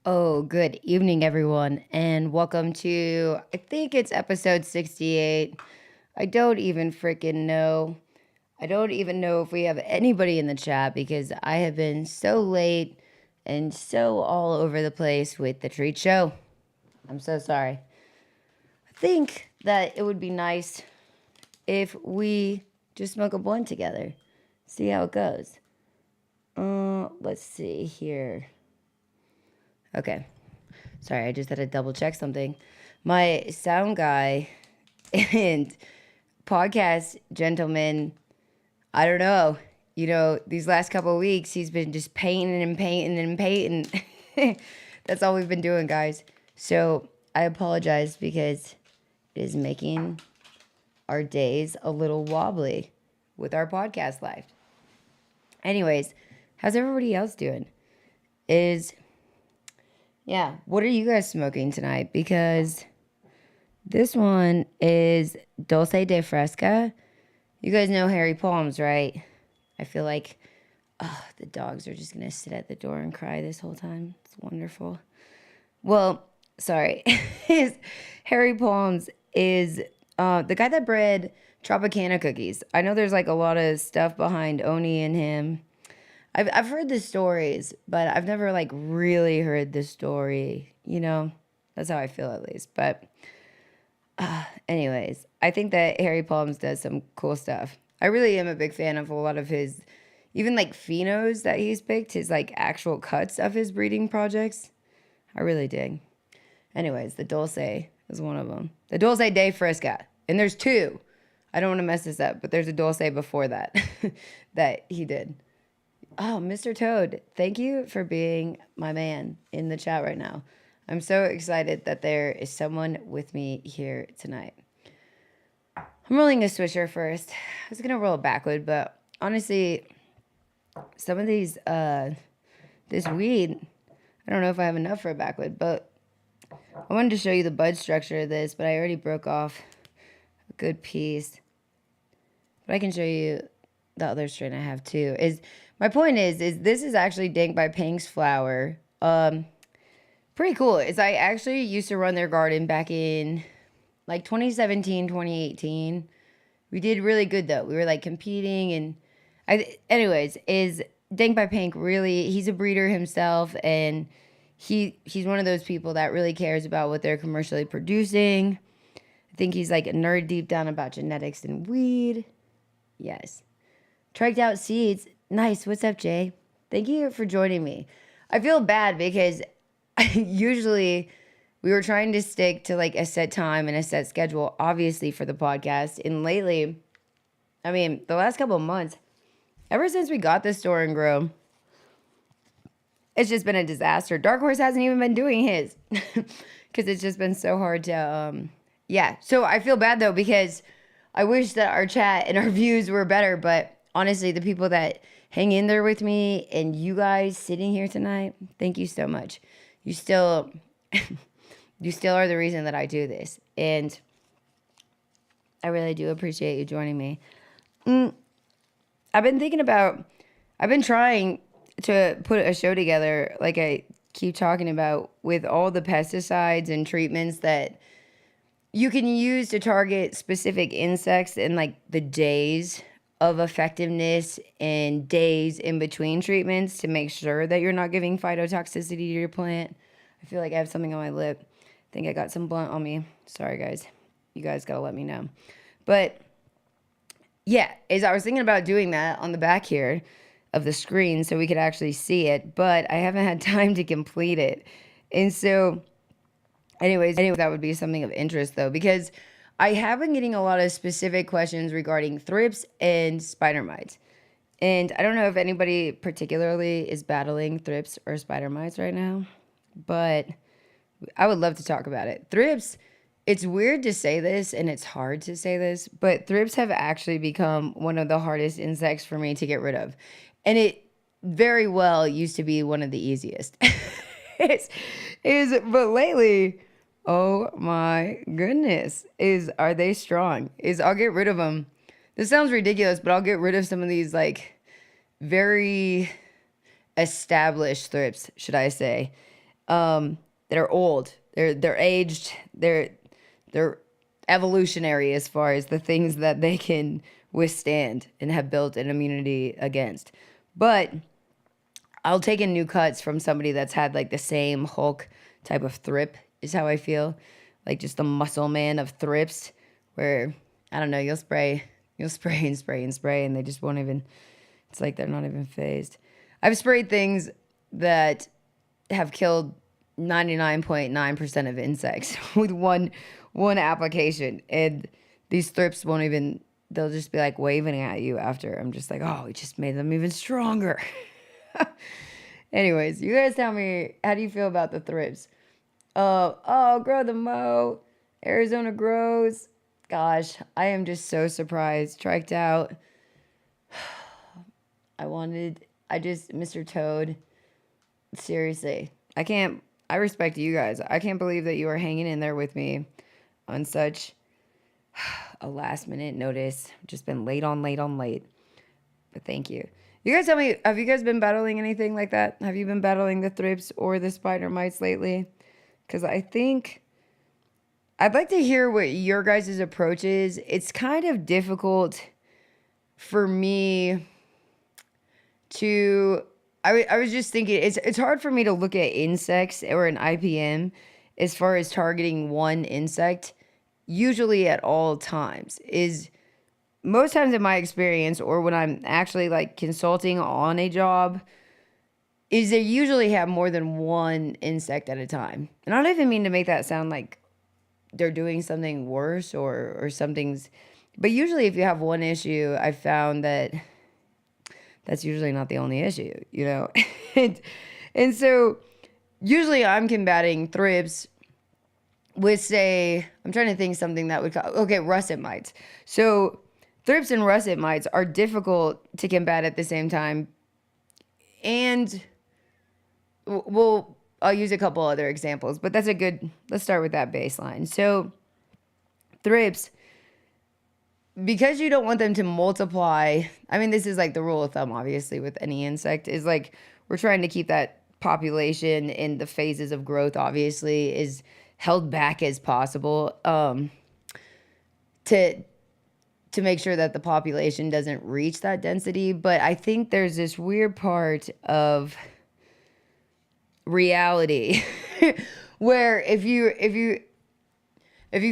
Oh, good evening, everyone, and welcome to, I think it's episode 68. I don't even freaking know. I don't even know if we have anybody in the chat because I have been so late and so all over the place with the treat show. I'm so sorry. I think that it would be nice if we just smoke a blunt together, see how it goes. Let's see here. Okay. Sorry, I just had to double check something. My sound guy and podcast gentleman, I don't know. These last couple of weeks, he's been just painting and painting and painting. That's all we've been doing, guys. So I apologize because it is making our days a little wobbly with our podcast life. Anyways, how's everybody else doing? What are you guys smoking tonight? Because this one is Dulce de Fresca. You guys know Harry Palms, right? I feel like the dogs are just going to sit at the door and cry this whole time. It's wonderful. Well, sorry. Harry Palms is the guy that bred Tropicana cookies. I know there's like a lot of stuff behind Oni and him. I've heard the stories, but I've never like really heard the story, That's how I feel at least. But anyways, I think that Harry Palms does some cool stuff. I really am a big fan of a lot of his, even like phenos that he's picked, his like actual cuts of his breeding projects. I really dig. Anyways, the Dulce is one of them. The Dulce de Fresca. And there's two. I don't want to mess this up, but there's a Dulce before that that he did. Oh, Mr. Toad, thank you for being my man in the chat right now. I'm so excited that there is someone with me here tonight. I'm rolling a swisher first. I was going to roll it backward, but honestly, some of these, this weed, I don't know if I have enough for a backward, but I wanted to show you the bud structure of this, but I already broke off a good piece. But I can show you the other strain I have too. My point is this is actually Dank by Pink's flower. Pretty cool. I actually used to run their garden back in like 2017, 2018. We did really good though. We were like competing anyways, is Dank by Pink really, he's a breeder himself and he's one of those people that really cares about what they're commercially producing. I think he's like a nerd deep down about genetics and weed. Yes. Tricked out seeds. Nice. What's up, Jay? Thank you for joining me. I feel bad because usually we were trying to stick to like a set time and a set schedule, obviously, for the podcast. And lately, the last couple of months, ever since we got this store and grow, it's just been a disaster. Dark Horse hasn't even been doing his because it's just been so hard to, So I feel bad though because I wish that our chat and our views were better, but honestly, the people that hang in there with me and you guys sitting here tonight, thank you so much. You still are the reason that I do this. And I really do appreciate you joining me. I've been trying to put a show together, like I keep talking about, with all the pesticides and treatments that you can use to target specific insects and like the days of effectiveness and days in between treatments to make sure that you're not giving phytotoxicity to your plant. I feel like I have something on my lip. I think I got some blunt on me. Sorry, guys. You guys got to let me know. But yeah, as I was thinking about doing that on the back here of the screen so we could actually see it, but I haven't had time to complete it. And so anyways, that would be something of interest though, because I have been getting a lot of specific questions regarding thrips and spider mites. And I don't know if anybody particularly is battling thrips or spider mites right now, but I would love to talk about it. Thrips, it's weird to say this and it's hard to say this, but thrips have actually become one of the hardest insects for me to get are and it very well used to be one of the easiest. But lately, oh my goodness, are they strong? I'll get rid of them. This sounds ridiculous, but I'll get rid of some of these like very established thrips, should I say. that are old. They're aged. They're evolutionary as far as the things that they can withstand and have built an immunity against. But I'll take in new cuts from somebody that's had like the same Hulk type of thrip is how I feel. Like just the muscle man of thrips where, I don't know, you'll spray and spray and spray and they just won't even, it's like they're not even phased. I've sprayed things that have killed 99.9% of insects with one application, and these thrips won't even, they'll just be like waving at you after. I'm just like, oh, it just made them even stronger. Anyways, you guys tell me, how do you feel about the thrips? Grow the Mo, Arizona grows. Gosh, I am just so surprised. Triked out. Mr. Toad, seriously, I respect you guys. I can't believe that you are hanging in there with me on such a last minute notice. Just been late on late. But thank you. You guys tell me, have you guys been battling anything like that? Have you been battling the thrips or the spider mites lately? Because I think I'd like to hear what your guys' approach is. It's kind of difficult for me to... I was just thinking, it's hard for me to look at insects or an IPM as far as targeting one insect, usually at all times. Most times in my experience, or when I'm actually like consulting on a job, is they usually have more than one insect at a time. And I don't even mean to make that sound like they're doing something worse or something's, but usually if you have one issue, I've found that that's usually not the only issue, you know? and so usually I'm combating thrips with, say, I'm trying to think something that would, russet mites. So thrips and russet mites are difficult to combat at the same time. And I'll use a couple other examples, but let's start with that baseline. So thrips, because you don't want them to multiply, I mean, this is like the rule of thumb, obviously, with any insect, is like we're trying to keep that population in the phases of growth, obviously, is held back as possible, to make sure that the population doesn't reach that density. But I think there's this weird part of reality where if you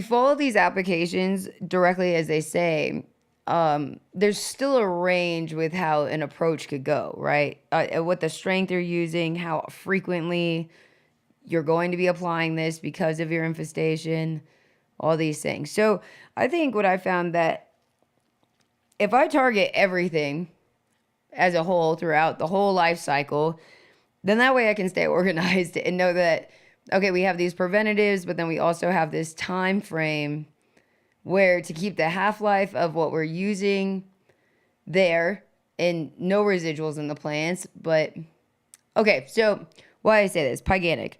follow these applications directly as they say, there's still a range with how an approach could go, right? What the strength you're using, how frequently you're going to be applying this because of your infestation, all these things. So I think what I found that if I target everything as a whole throughout the whole life cycle, then that way I can stay organized and know that, okay, we have these preventatives, but then we also have this time frame where to keep the half-life of what we're using there and no residuals in the plants. But, okay, so why I say this, Pyganic.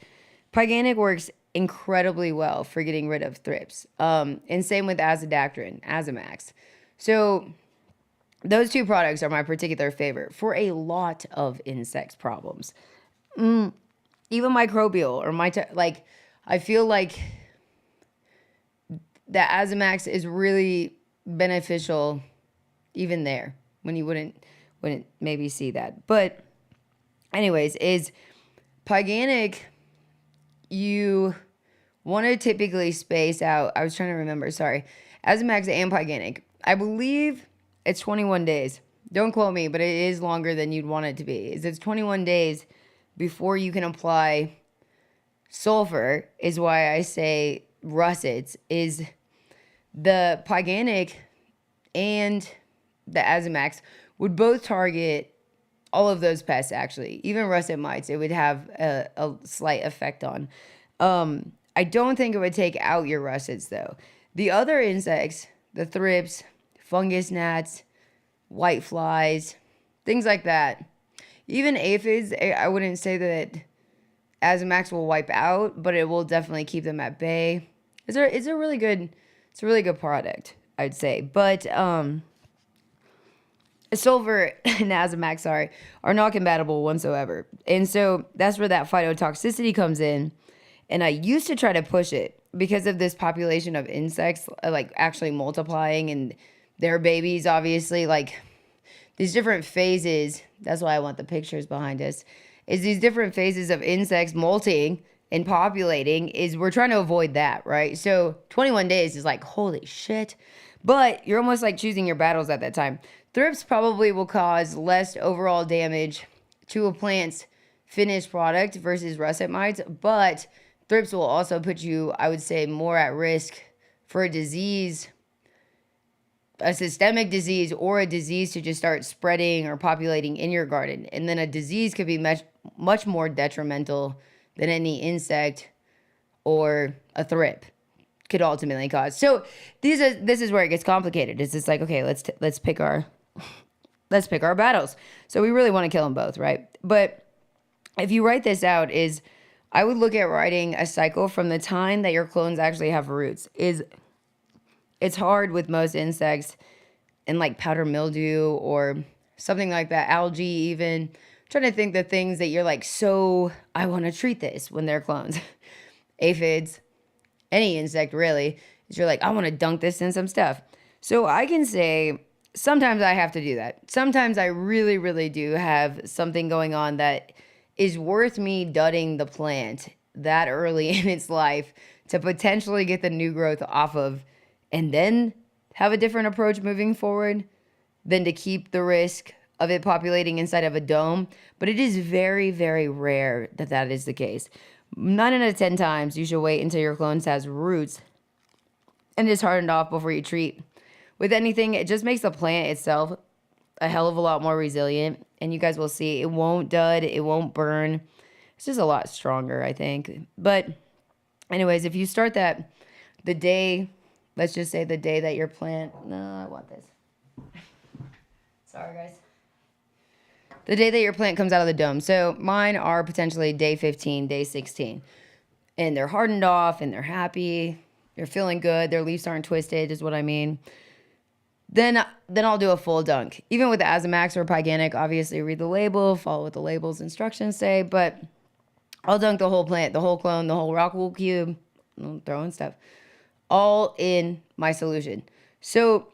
Pyganic works incredibly well for getting rid of thrips. And same with Azadactrin, Azamax. So those two products are my particular favorite for a lot of insect problems. Even microbial or I feel like the Azamax is really beneficial even there when you wouldn't maybe see that. But anyways, is Pyganic, you want to typically space out, I was trying to remember, sorry, Azamax and Pyganic. I believe it's 21 days. Don't quote me, but it is longer than you'd want it to be. It's 21 days before you can apply sulfur, is why I say russets. Is the Pyganic and the Azamax would both target all of those pests, actually. Even russet mites, it would have a slight effect on. I don't think it would take out your russets, though. The other insects, the thrips, fungus gnats, white flies, things like that. Even aphids, I wouldn't say that Azamax will wipe out, but it will definitely keep them at bay. It's a really good product, I'd say. But sulfur and Azomax, are not compatible whatsoever. And so that's where that phytotoxicity comes in. And I used to try to push it because of this population of insects, like actually multiplying and their babies, obviously, like these different phases. That's why I want the pictures behind us. Is these different phases of insects molting and populating, is we're trying to avoid that, right? So 21 days is like, holy shit. But you're almost like choosing your battles at that time. Thrips probably will cause less overall damage to a plant's finished product versus russet mites, but thrips will also put you, I would say, more at risk for a disease, a systemic disease, or a disease to just start spreading or populating in your garden. And then a disease could be much more detrimental than any insect or a thrip could ultimately cause. So this is where it gets complicated. It's just like, okay, let's pick our battles. So we really want to kill them both, right? But if you write this out, is I would look at writing a cycle from the time that your clones actually have roots. It's hard with most insects and like powder mildew or something like that, algae even. I'm trying to think the things that you're like, so I want to treat this when they're clones. Aphids, any insect really, is you're like, I want to dunk this in some stuff. So I can say sometimes I have to do that. Sometimes I really, really do have something going on that is worth me dudding the plant that early in its life to potentially get the new growth off of, and then have a different approach moving forward than to keep the risk of it populating inside of a dome. But it is very, very rare that that is the case. 9 out of 10 times, you should wait until your clones has roots and is hardened off before you treat. With anything, it just makes the plant itself a hell of a lot more resilient. And you guys will see, it won't dud, it won't burn. It's just a lot stronger, I think. But anyways, if you start that the day, let's just say the day that your plant, no, I want this. Sorry, guys. The day that your plant comes out of the dome. So mine are potentially day 15, day 16. And they're hardened off and they're happy. They're feeling good. Their leaves aren't twisted, is what I mean. Then I'll do a full dunk. Even with the Azomax or Pyganic, obviously read the label, follow what the label's instructions say. But I'll dunk the whole plant, the whole clone, the whole rock wool cube, throw in stuff, all in my solution. So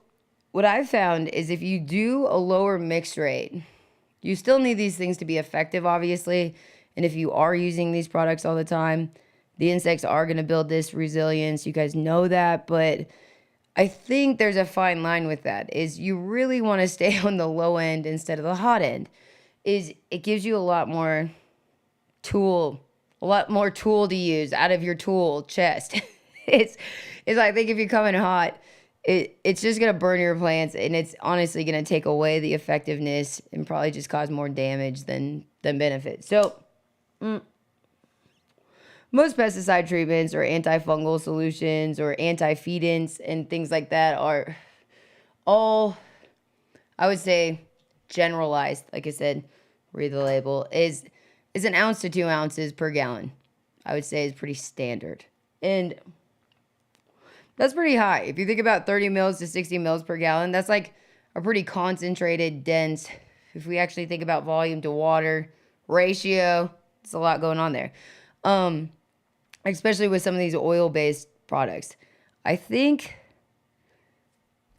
what I've found is if you do a lower mix rate, you still need these things to be effective, obviously. And if you are using these products all the time, the insects are going to build this resilience. You guys know that. But I think there's a fine line with that. Is you really want to stay on the low end instead of the hot end. Is it gives you a lot more tool to use out of your tool chest. It's I think if you come in hot, it's just going to burn your plants, and it's honestly going to take away the effectiveness and probably just cause more damage than benefit. So most pesticide treatments or antifungal solutions or anti-feedants and things like that are all, I would say, generalized. Like I said, read the label, is 1 ounce to 2 ounces per gallon. I would say is pretty standard. And that's pretty high. If you think about 30 mils to 60 mils per gallon, that's like a pretty concentrated, dense, if we actually think about volume to water ratio, there's a lot going on there. Especially with some of these oil-based products. I think,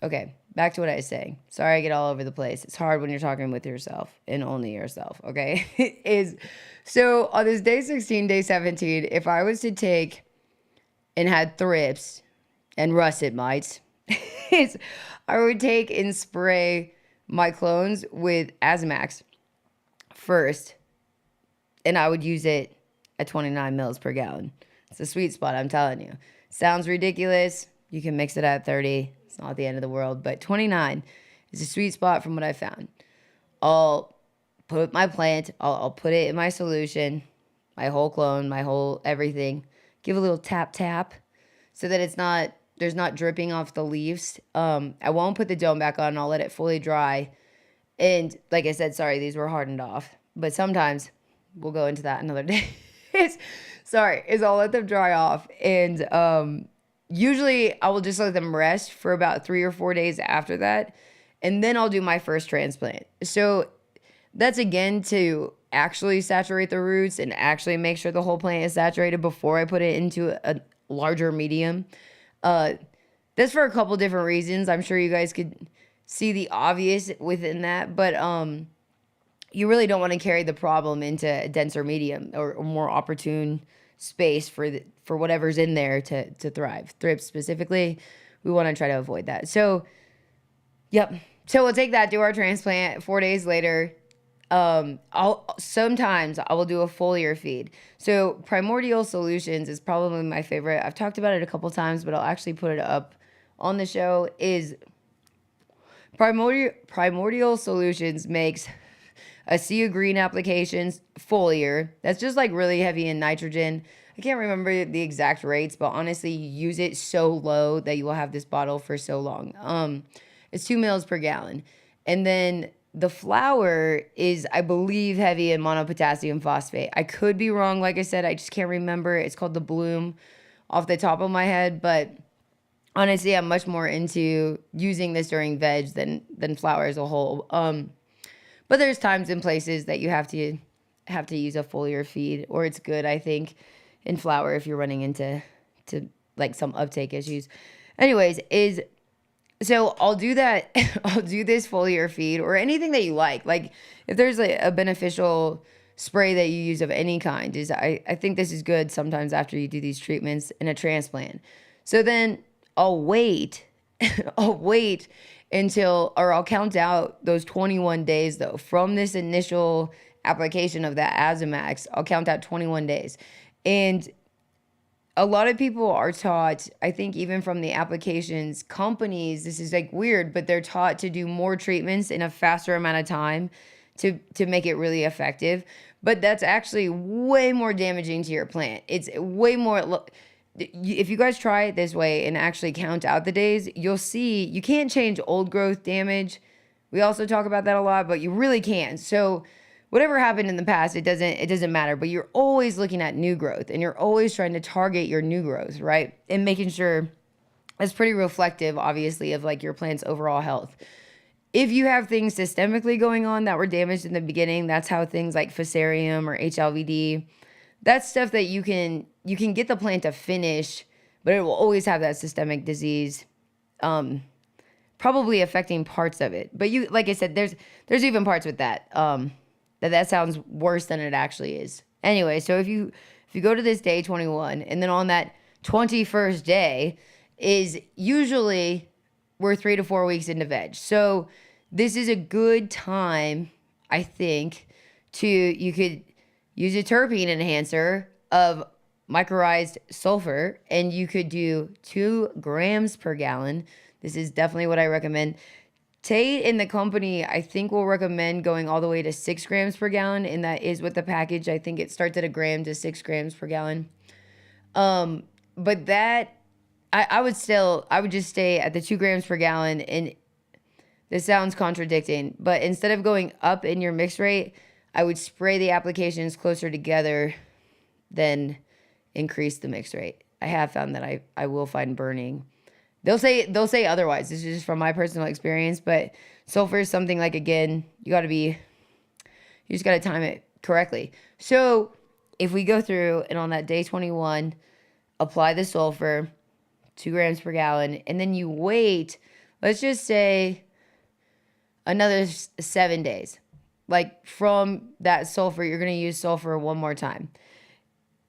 okay, back to what I was saying. Sorry I get all over the place. It's hard when you're talking with yourself and only yourself, okay? So on this day 16, day 17, if I was to take and had thrips and russet mites, I would take and spray my clones with Azomax first, and I would use it at 29 mils per gallon. It's a sweet spot, I'm telling you. Sounds ridiculous. You can mix it at 30. It's not the end of the world, but 29 is a sweet spot from what I found. I'll put my plant, I'll put it in my solution, my whole clone, my whole everything. Give a little tap so that there's not dripping off the leaves. I won't put the dome back on. I'll let it fully dry. And like I said, sorry, these were hardened off. But sometimes we'll go into that another day. I'll let them dry off. And usually I will just let them rest for about 3 or 4 days after that. and then I'll do my first transplant. So that's again to actually saturate the roots and actually make sure the whole plant is saturated before I put it into a larger medium. That's for a couple different reasons. I'm sure you guys could see the obvious within that, but you really don't want to carry the problem into a denser medium or more opportune space for whatever's in there to thrive. Thrips specifically, we want to try to avoid that. So, yep. So we'll take that, do our transplant. 4 days later, sometimes I will do a foliar feed. So Primordial Solutions is probably my favorite. I've talked about it a couple times, but I'll actually put it up on the show. Is Primordial Solutions makes a sea green applications foliar that's just like really heavy in nitrogen. I can't remember the exact rates, but honestly, you use it so low that you will have this bottle for so long. It's 2 mils per gallon. And then the flower is, I believe, heavy in monopotassium phosphate. I could be wrong. Like I said, I just can't remember. It's called the Bloom off the top of my head. But honestly, I'm much more into using this during veg than flower as a whole. But there's times and places that you have to use a foliar feed, or it's good, I think, in flower if you're running into like some uptake issues. Anyways, so I'll do that. I'll do this foliar feed or anything that you like. Like if there's a beneficial spray that you use of any kind, I think this is good sometimes after you do these treatments in a transplant. So then I'll wait. I'll wait I'll count out those 21 days though from this initial application of that Azomax. I'll count out 21 days. And a lot of people are taught, I think even from the applications companies, this is like weird, but they're taught to do more treatments in a faster amount of time to make it really effective. But that's actually way more damaging to your plant. It's way more, if you guys try it this way and actually count out the days, you'll see you can't change old growth damage. We also talk about that a lot, but you really can. So whatever happened in the past, it doesn't matter, but you're always looking at new growth and you're always trying to target your new growth, right? And making sure it's pretty reflective, obviously, of like your plant's overall health. If you have things systemically going on that were damaged in the beginning, that's how things like Fusarium or HLVD, that's stuff that you can get the plant to finish, but it will always have that systemic disease, probably affecting parts of it. But like I said, there's even parts with that. That sounds worse than it actually is. Anyway, so if you go to this day 21, and then on that 21st day is usually we're 3 to 4 weeks into veg. So this is a good time, I think, you could use a terpene enhancer of microrized sulfur, and you could do 2 grams per gallon. This is definitely what I recommend. Tate and the company, I think, will recommend going all the way to 6 grams per gallon, and that is with the package. I think it starts at 1 gram to 6 grams per gallon. But that, I would just stay at the 2 grams per gallon, and this sounds contradicting, but instead of going up in your mix rate, I would spray the applications closer together than increase the mix rate. I have found that I will find burning. They'll say otherwise. This is just from my personal experience, but sulfur is something like, again, you just got to time it correctly. So if we go through and on that day 21, apply the sulfur, 2 grams per gallon, and then you wait, let's just say another 7 days. Like from that sulfur, you're going to use sulfur one more time.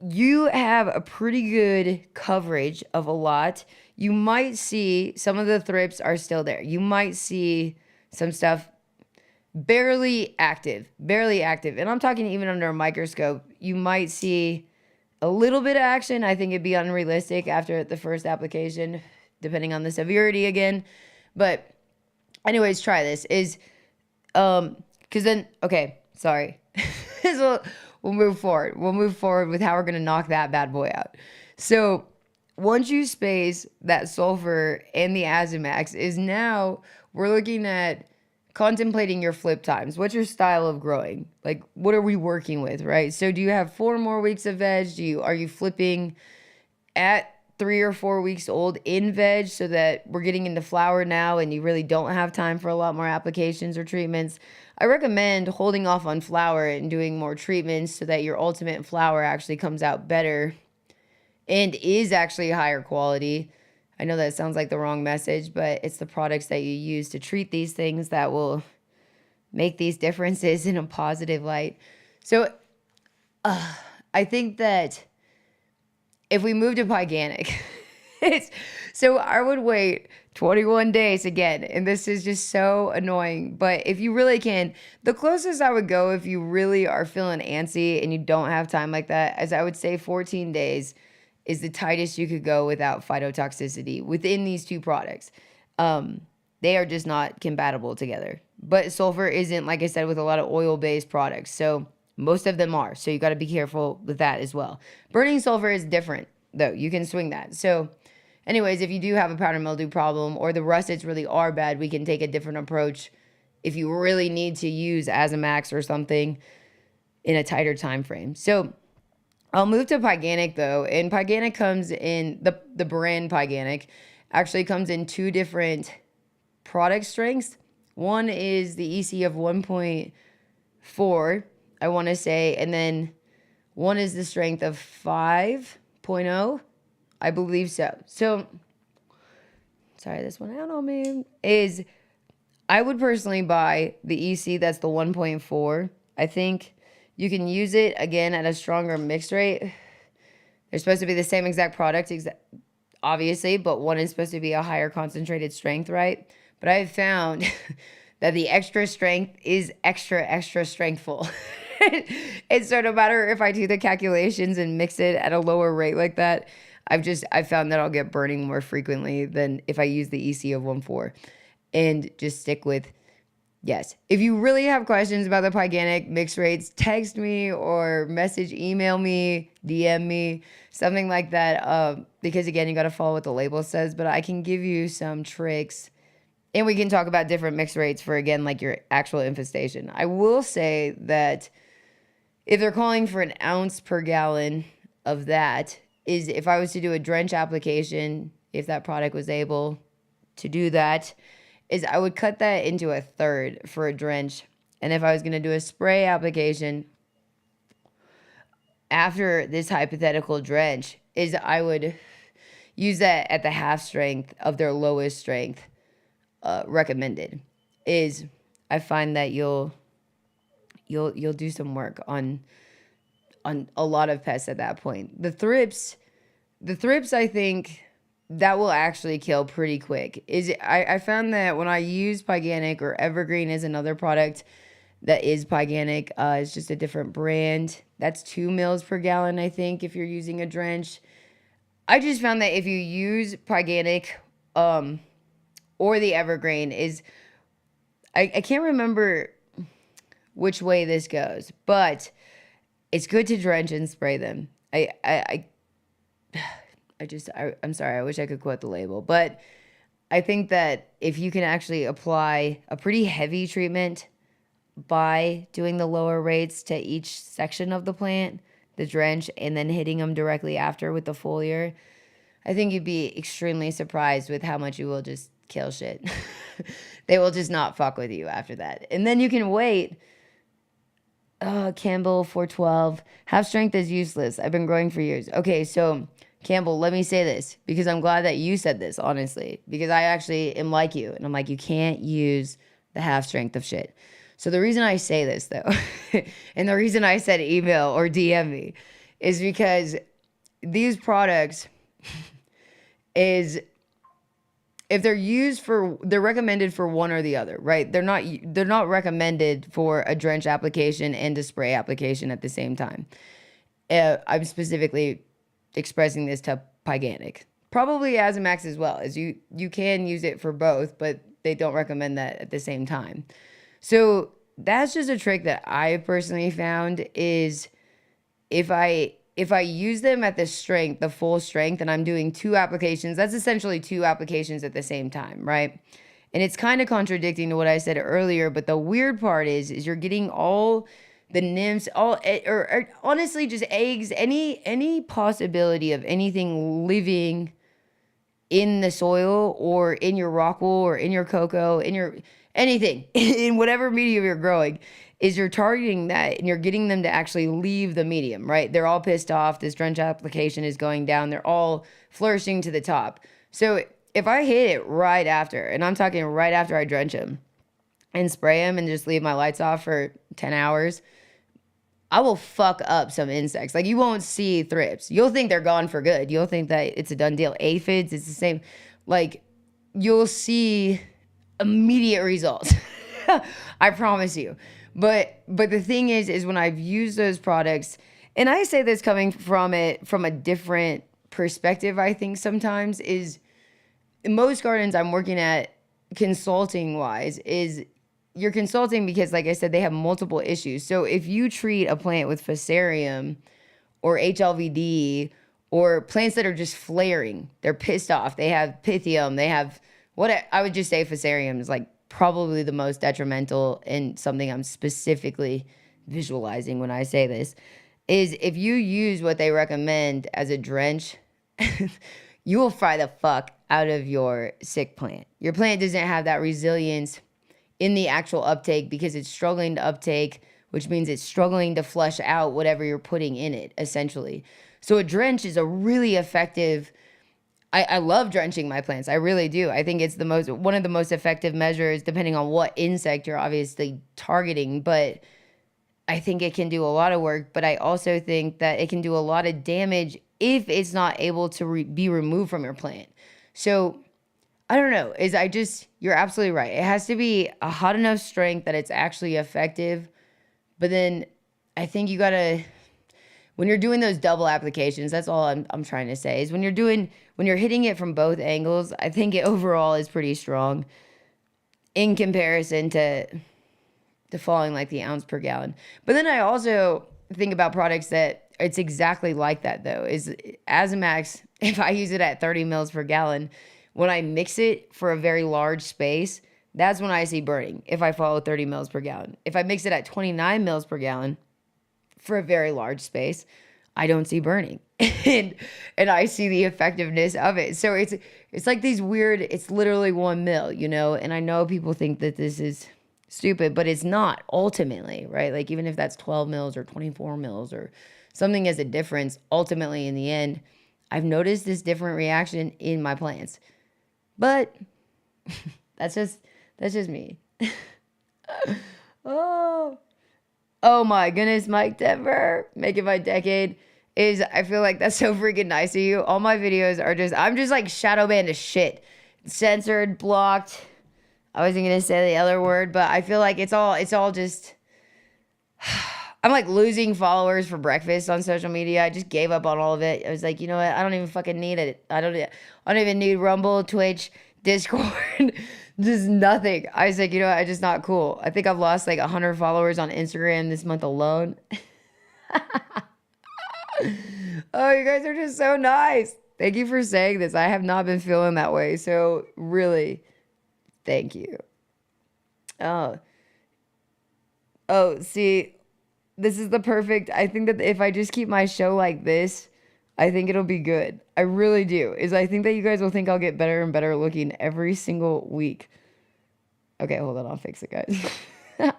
You have a pretty good coverage of a lot. You might see some of the thrips are still there. You might see some stuff barely active. And I'm talking even under a microscope. You might see a little bit of action. I think it'd be unrealistic after the first application, depending on the severity again. But anyways, try this. Because then, okay, sorry. So we'll move forward. We'll move forward with how we're going to knock that bad boy out. So once you space that sulfur and the Azomax is now we're looking at contemplating your flip times. What's your style of growing? Like, what are we working with, right? So do you have 4 more weeks of veg? Are you flipping at 3 or 4 weeks old in veg, so that we're getting into flower now and you really don't have time for a lot more applications or treatments, I recommend holding off on flower and doing more treatments so that your ultimate flower actually comes out better and is actually higher quality. I know that sounds like the wrong message, but it's the products that you use to treat these things that will make these differences in a positive light. So I think that if we move to Pyganic, so I would wait 21 days again, and this is just so annoying. But if you really can, the closest I would go if you really are feeling antsy and you don't have time like that, as I would say 14 days is the tightest you could go without phytotoxicity within these two products. They are just not compatible together. But sulfur isn't, like I said, with a lot of oil-based products. So most of them are. So you got to be careful with that as well. Burning sulfur is different, though. You can swing that. So anyways, if you do have a powder mildew problem or the russets really are bad, we can take a different approach if you really need to use Azamax or something in a tighter time frame. So I'll move to Pyganic, though. And Pyganic comes in, the brand Pyganic actually comes in two different product strengths. One is the EC of 1.4, I want to say, and then one is the strength of 5.0, I believe so. So, sorry, this one out on me, is I would personally buy the EC that's the 1.4. I think you can use it, again, at a stronger mix rate. They're supposed to be the same exact product, obviously, but one is supposed to be a higher concentrated strength, right? But I've found that the extra strength is extra strengthful. And so no matter if I do the calculations and mix it at a lower rate like that, I've found that I'll get burning more frequently than if I use the EC of 1.4 and just stick with, yes. If you really have questions about the Pyganic mix rates, text me or email me, DM me, something like that. Because again, you got to follow what the label says, but I can give you some tricks. And we can talk about different mix rates for, again, like your actual infestation. I will say that if they're calling for an ounce per gallon of that, is if I was to do a drench application, if that product was able to do that, is I would cut that into a third for a drench. And if I was going to do a spray application after this hypothetical drench, is I would use that at the half strength of their lowest strength recommended. Is I find that you'll do some work on a lot of pests at that point. The thrips, I think that will actually kill pretty quick. I found that when I use Pyganic, or Evergreen is another product that is Pyganic, it's just a different brand. That's 2 mils per gallon, I think, if you're using a drench. I just found that if you use Pyganic or the Evergreen, I can't remember which way this goes, but it's good to drench and spray them. I'm sorry, I wish I could quote the label, but I think that if you can actually apply a pretty heavy treatment by doing the lower rates to each section of the plant, the drench, and then hitting them directly after with the foliar, I think you'd be extremely surprised with how much you will just kill shit. They will just not fuck with you after that. And then you can wait. Campbell 412. Half strength is useless. I've been growing for years. Okay, so Campbell, let me say this, because I'm glad that you said this, honestly, because I actually am like you. And I'm like, you can't use the half strength of shit. So the reason I say this, though, and the reason I said email or DM me, is because these products is, if they're recommended for one or the other, right? They're not recommended for a drench application and a spray application at the same time. I'm specifically expressing this to Pyganic. Probably Azamax as well, as you can use it for both, but they don't recommend that at the same time. So that's just a trick that I personally found, is if I use them at the strength, the full strength, and I'm doing 2 applications, that's essentially 2 applications at the same time, right? And it's kind of contradicting to what I said earlier, but the weird part is you're getting all the nymphs, or honestly just eggs, any possibility of anything living in the soil or in your rock wool or in your cocoa, in your anything, in whatever medium you're growing, is you're targeting that and you're getting them to actually leave the medium, right? They're all pissed off. This drench application is going down. They're all flourishing to the top. So if I hit it right after, and I'm talking right after I drench them and spray them and just leave my lights off for 10 hours, I will fuck up some insects. Like, you won't see thrips. You'll think they're gone for good. You'll think that it's a done deal. Aphids, it's the same. Like, you'll see immediate results. I promise you. But the thing is when I've used those products, and I say this coming from a different perspective, I think sometimes, is most gardens I'm working at consulting wise is you're consulting because, like I said, they have multiple issues. So if you treat a plant with Fusarium or HLVD or plants that are just flaring, they're pissed off, they have Pythium, they have what I would just say Fusarium is like probably the most detrimental, and something I'm specifically visualizing when I say this is if you use what they recommend as a drench, you will fry the fuck out of your sick plant. Your plant doesn't have that resilience in the actual uptake because it's struggling to uptake, which means it's struggling to flush out whatever you're putting in it, essentially. So a drench is a really effective. I love drenching my plants. I really do. I think it's one of the most effective measures, depending on what insect you're obviously targeting. But I think it can do a lot of work. But I also think that it can do a lot of damage if it's not able to be removed from your plant. So I don't know. You're absolutely right. It has to be a hot enough strength that it's actually effective. But then I think you gotta, when you're doing those double applications, that's all I'm trying to say, is when you're hitting it from both angles, I think it overall is pretty strong in comparison to falling like the ounce per gallon. But then I also think about products that it's exactly like that though, is Azamax, if I use it at 30 mils per gallon, when I mix it for a very large space, that's when I see burning if I follow 30 mils per gallon. If I mix it at 29 mils per gallon for a very large space, I don't see burning. and I see the effectiveness of it. So it's like these weird, it's literally 1 mil, and I know people think that this is stupid, but it's not ultimately, right? Like, even if that's 12 mils or 24 mils or something as a difference, ultimately in the end, I've noticed this different reaction in my plants. But that's just me. Oh my goodness, Mike Denver, making my decade I feel like that's so freaking nice of you. All my videos are I'm just like shadow banned as shit. Censored, blocked. I wasn't going to say the other word, but I feel like it's all just, I'm like losing followers for breakfast on social media. I just gave up on all of it. I was like, you know what? I don't even fucking need it. I don't even need Rumble, Twitch, Discord, just nothing. I was like, you know what? I'm just not cool. I think I've lost like 100 followers on Instagram this month alone. Oh, you guys are just so nice. Thank you for saying this. I have not been feeling that way. So really, thank you. Oh, see, this is the perfect. I think that if I just keep my show like this, I think it'll be good. I really do. I think that you guys will think I'll get better and better looking every single week. Okay, hold on. I'll fix it, guys. Let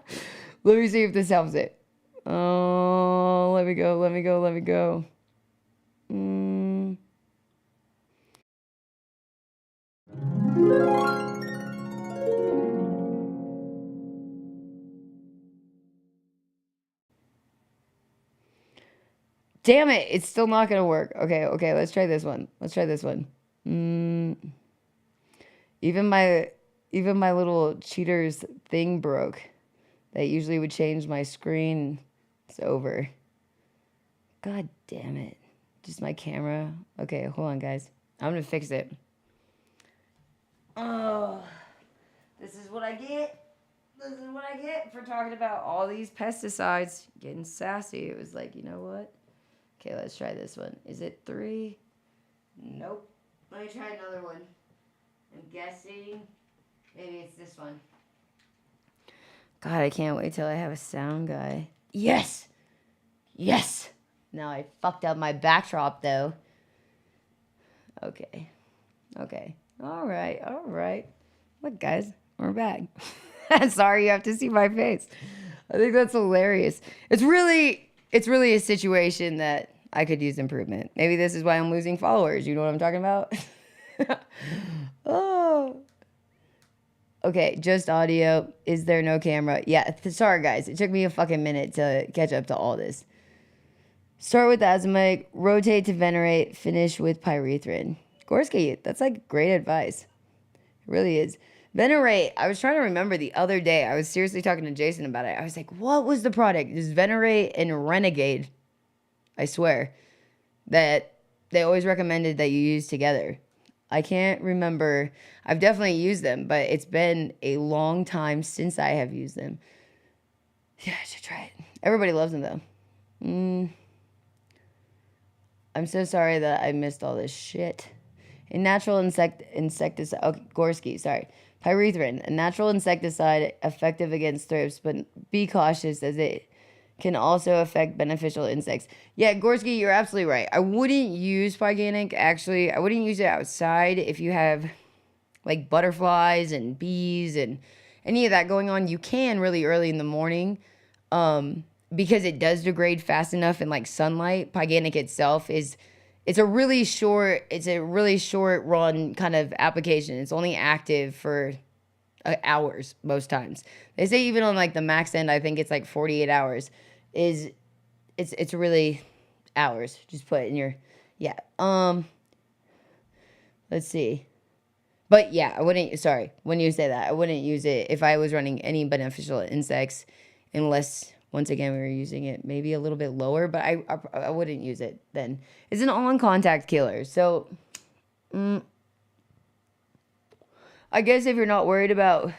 me see if this helps it. Oh, let me go. Damn it, it's still not gonna work. Okay, let's try this one. Even my little cheaters thing broke. That usually would change my screen. It's over. God damn it. Just my camera. Okay, hold on, guys. I'm gonna fix it. Oh, this is what I get. This is what I get for talking about all these pesticides. Getting sassy. It was like, you know what? Okay, let's try this one. Is it 3? Nope. Let me try another one. I'm guessing maybe it's this one. God, I can't wait till I have a sound guy. Yes. Yes. Now I fucked up my backdrop though. Okay. Okay. All right. All right. Look, guys, we're back. Sorry you have to see my face. I think that's hilarious. It's really a situation that I could use improvement. Maybe this is why I'm losing followers. You know what I'm talking about? Oh. Okay, just audio. Is there no camera? Yeah, sorry guys. It took me a fucking minute to catch up to all this. Start with azomite, rotate to venerate, finish with pyrethrin. Gorski, that's like great advice. It really is. Venerate. I was trying to remember the other day. I was seriously talking to Jason about it. I was like, what was the product? It's Venerate and Renegade. I swear. That they always recommended that you use together. I can't remember. I've definitely used them, but it's been a long time since I have used them. Yeah, I should try it. Everybody loves them though. I'm so sorry that I missed all this shit. A natural insecticide. Okay, Gorski, sorry. Pyrethrin, a natural insecticide effective against thrips, but be cautious as it can also affect beneficial insects. Yeah, Gorski, you're absolutely right. I wouldn't use Pyganic, actually. I wouldn't use it outside if you have like butterflies and bees and any of that going on. You can really early in the morning because it does degrade fast enough in like sunlight. Pyganic itself it's a really short run kind of application. It's only active for hours most times. They say even on like the max end, I think it's like 48 hours. It's really hours. Just put it in your let's see. But yeah, when you say that, I wouldn't use it if I was running any beneficial insects unless once again we were using it maybe a little bit lower, but I wouldn't use it then. It's an on-contact killer. So I guess if you're not worried about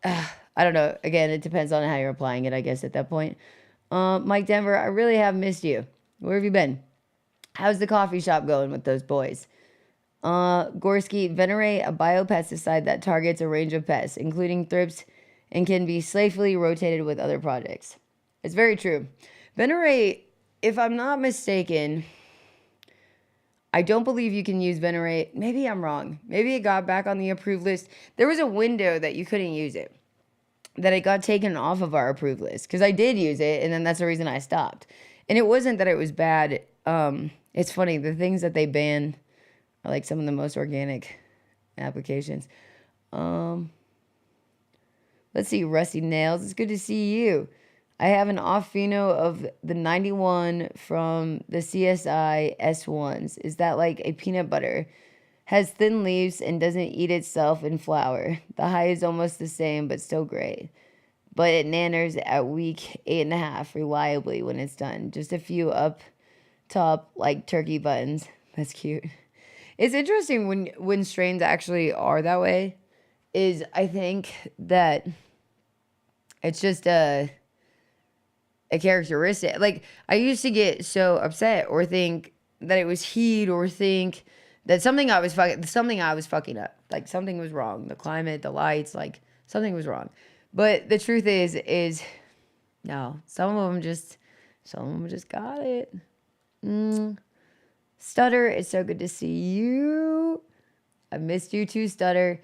I don't know. Again, it depends on how you're applying it, I guess, at that point. Mike Denver, I really have missed you. Where have you been? How's the coffee shop going with those boys? Gorski, Venerate, a biopesticide that targets a range of pests, including thrips, and can be safely rotated with other projects. It's very true. Venerate, if I'm not mistaken, I don't believe you can use Venerate. Maybe I'm wrong. Maybe it got back on the approved list. There was a window that you couldn't use it, that it got taken off of our approved list, because I did use it, and then that's the reason I stopped. And it wasn't that it was bad. It's funny, the things that they ban are like some of the most organic applications. Let's see, Rusty Nails. It's good to see you. I have an off pheno of the 91 from the CSI S1s. Is that like a peanut butter? Has thin leaves and doesn't eat itself in flower. The high is almost the same, but still great. But it nanners at week 8.5 reliably when it's done. Just a few up top like turkey buttons. That's cute. It's interesting when strains actually are that way. I think that it's just a characteristic. Like, I used to get so upset or think that it was heat or think that something I was fucking up. Like, something was wrong. The climate, the lights, like, something was wrong. But the truth is no, some of them just got it. Stutter, it's so good to see you. I missed you too, Stutter.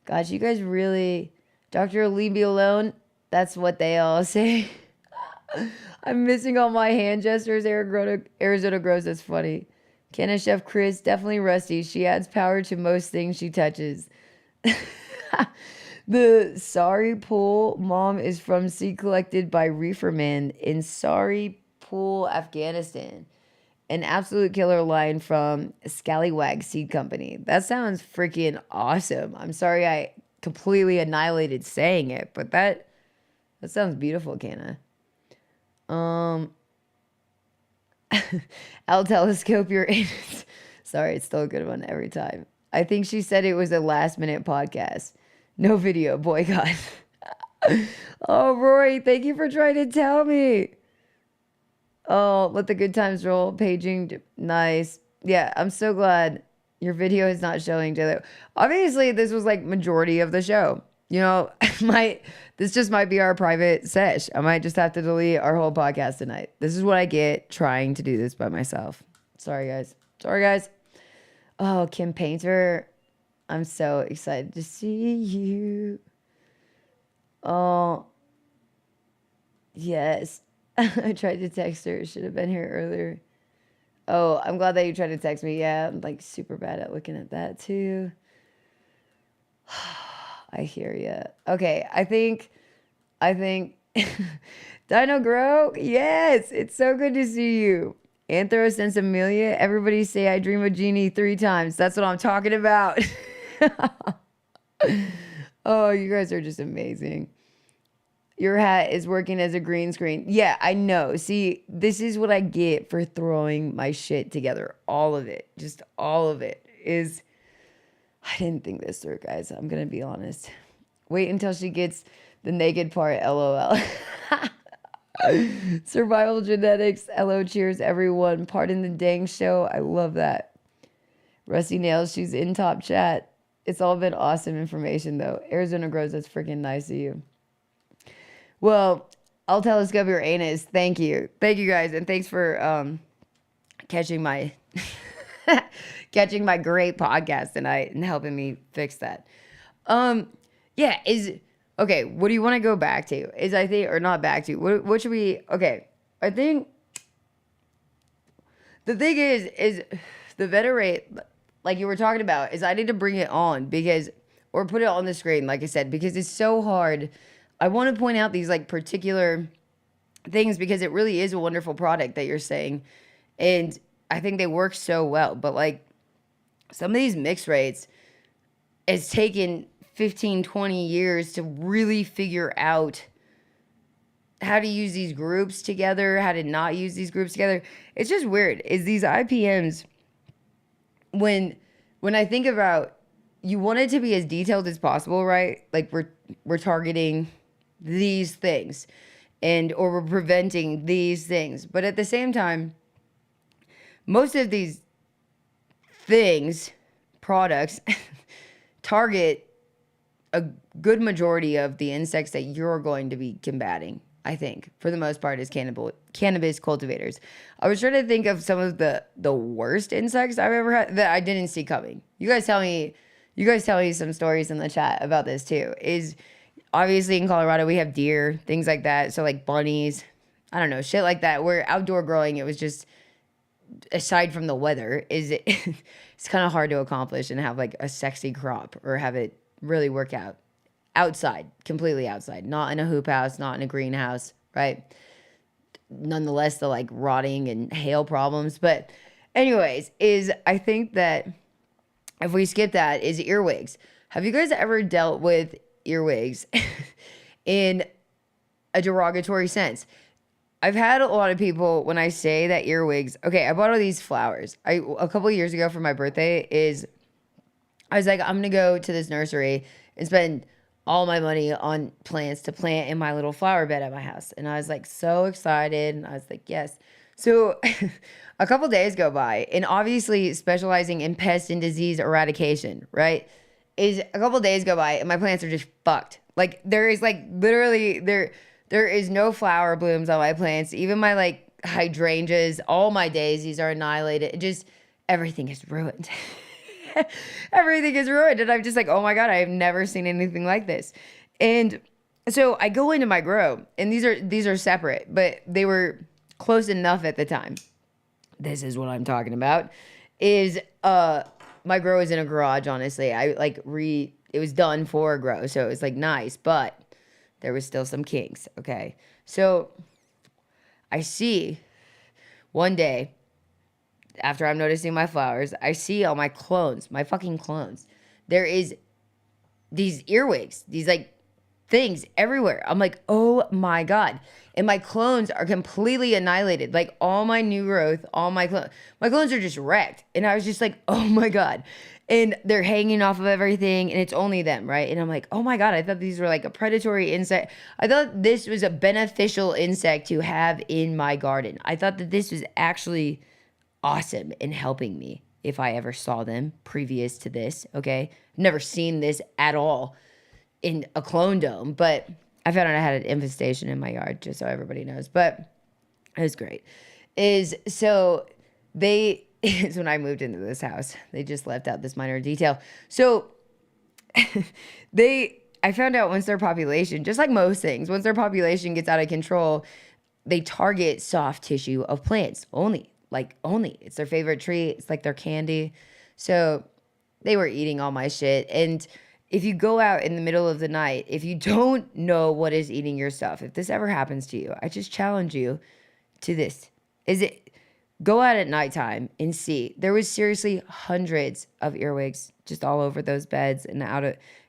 Gosh, you guys really, Dr. Leave me alone. That's what they all say. I'm missing all my hand gestures. Arizona Grows, that's funny. Canna Chef Chris, definitely Rusty. She adds power to most things she touches. The Sari Pool mom is from seed collected by Reefer Man in Sari Pool, Afghanistan. An absolute killer line from Scallywag Seed Company. That sounds freaking awesome. I'm sorry I completely annihilated saying it, but that sounds beautiful, Canna. I'll telescope your anus. Sorry, it's still a good one every time. I think she said it was a last minute podcast. No video, boycott. Oh, Rory, thank you for trying to tell me. Oh, let the good times roll. Paging, nice. Yeah, I'm so glad your video is not showing, J-Lo. Obviously, this was like majority of the show. You know, This just might be our private sesh. I might just have to delete our whole podcast tonight. This is what I get trying to do this by myself. Sorry, guys. Sorry, guys. Oh, Kim Painter. I'm so excited to see you. Oh, yes. I tried to text her. Should have been here earlier. Oh, I'm glad that you tried to text me. Yeah, I'm like super bad at looking at that too. I hear you. Okay, I think Dino Grow. Yes, it's so good to see you. Anthros and Amelia. Everybody say I dream of Genie 3 times. That's what I'm talking about. Oh, you guys are just amazing. Your hat is working as a green screen. Yeah, I know. See, this is what I get for throwing my shit together. All of it. Just all of it is... I didn't think this through, guys. I'm going to be honest. Wait until she gets the naked part. LOL. Survival genetics. LO, cheers, everyone. Pardon the dang show. I love that. Rusty Nails. She's in top chat. It's all been awesome information, though. Arizona Grows. That's freaking nice of you. Well, I'll telescope your anus. Thank you. Thank you, guys. And thanks for catching my catching my great podcast tonight and helping me fix that. Yeah, okay, what do you want to go back to? Or not back to? What should we... Okay, I think the thing is the veterate, like you were talking about, is I need to bring it on or put it on the screen, like I said, because it's so hard. I want to point out these like particular things because it really is a wonderful product that you're saying. And I think they work so well. But like some of these mix rates, it's taken 15, 20 years to really figure out how to use these groups together, how to not use these groups together. It's just weird. Is these IPMs, when I think about, you want it to be as detailed as possible, right? Like we're targeting these things or we're preventing these things. But at the same time, most of these products target a good majority of the insects that you're going to be combating, I think, for the most part, is cannabis cultivators. I was trying to think of some of the worst insects I've ever had that I didn't see coming. You guys tell me some stories in the chat about this too. Is obviously in Colorado we have deer, things like that. So like bunnies, I don't know, shit like that. Where outdoor growing, it was just, aside from the weather, it's kind of hard to accomplish and have like a sexy crop or have it really work out outside, completely outside, not in a hoop house, not in a greenhouse, right? Nonetheless, the like rotting and hail problems. But anyways, I think that if we skip that, is earwigs. Have you guys ever dealt with earwigs in a derogatory sense? I've had a lot of people, when I say that earwigs, okay, I bought all these flowers. A couple of years ago for my birthday I was like, I'm going to go to this nursery and spend all my money on plants to plant in my little flower bed at my house. And I was like so excited. And I was like, yes. So a couple days go by, and obviously specializing in pest and disease eradication, right? A couple days go by and my plants are just fucked. Like there is like literally there is no flower blooms on my plants. Even my like hydrangeas, all my daisies are annihilated. Everything is ruined. Everything is ruined. And I'm just like, oh my God, I have never seen anything like this. And so I go into my grow, and these are separate, but they were close enough at the time. This is what I'm talking about. My grow is in a garage, honestly. It was done for a grow, so it was like nice, but there was still some kinks, okay? So I see one day, after I'm noticing my flowers, I see all my clones, my fucking clones. There is these earwigs, these like things everywhere. I'm like, oh my God. And my clones are completely annihilated. Like all my new growth, my clones are just wrecked. And I was just like, oh my God. And they're hanging off of everything, and it's only them, right? And I'm like, oh my God, I thought these were like a predatory insect. I thought this was a beneficial insect to have in my garden. I thought that this was actually awesome in helping me if I ever saw them previous to this, okay? Never seen this at all in a clone dome, but I found out I had an infestation in my yard, just so everybody knows. But it was great. So it's when I moved into this house. They just left out this minor detail. So I found out once their population, just like most things, once their population gets out of control, they target soft tissue of plants only. It's their favorite treat. It's like their candy. So they were eating all my shit. And if you go out in the middle of the night, if you don't know what is eating your stuff, if this ever happens to you, I just challenge you to this. Go out at nighttime and see. There was seriously hundreds of earwigs just all over those beds and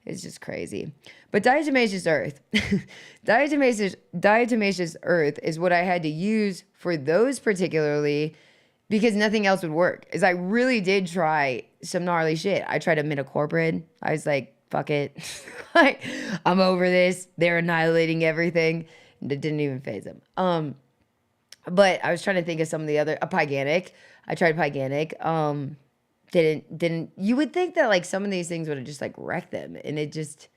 it's just crazy. But diatomaceous earth, diatomaceous earth is what I had to use for those particularly because nothing else would work. Is I really did try some gnarly shit. I tried imidacloprid. I was like, fuck it. I'm over this. They're annihilating everything. It didn't even faze them. But I was trying to think of some of the other, pyganic. I tried pyganic. Didn't, you would think that like some of these things would have just like wrecked them and it just,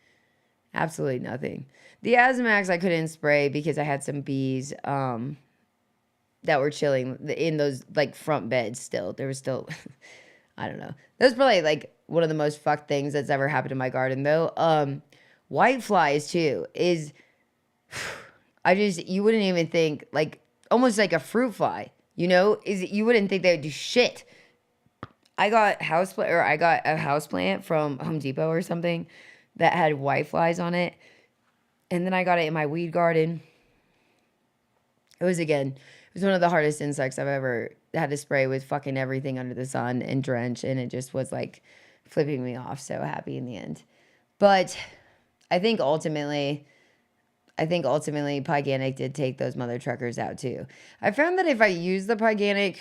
absolutely nothing. The Azamax I couldn't spray because I had some bees, that were chilling in those like front beds still. There was still, I don't know. That's probably like one of the most fucked things that's ever happened in my garden though. White flies too is, you wouldn't even think like, almost like a fruit fly, you wouldn't think they would do shit. I got a house plant from Home Depot or something that had white flies on it. And then I got it in my weed garden. It was one of the hardest insects I've ever had to spray with fucking everything under the sun and drench. And it just was like flipping me off. So happy in the end. But I think ultimately Pyganic did take those mother truckers out too. I found that if I use the Pyganic,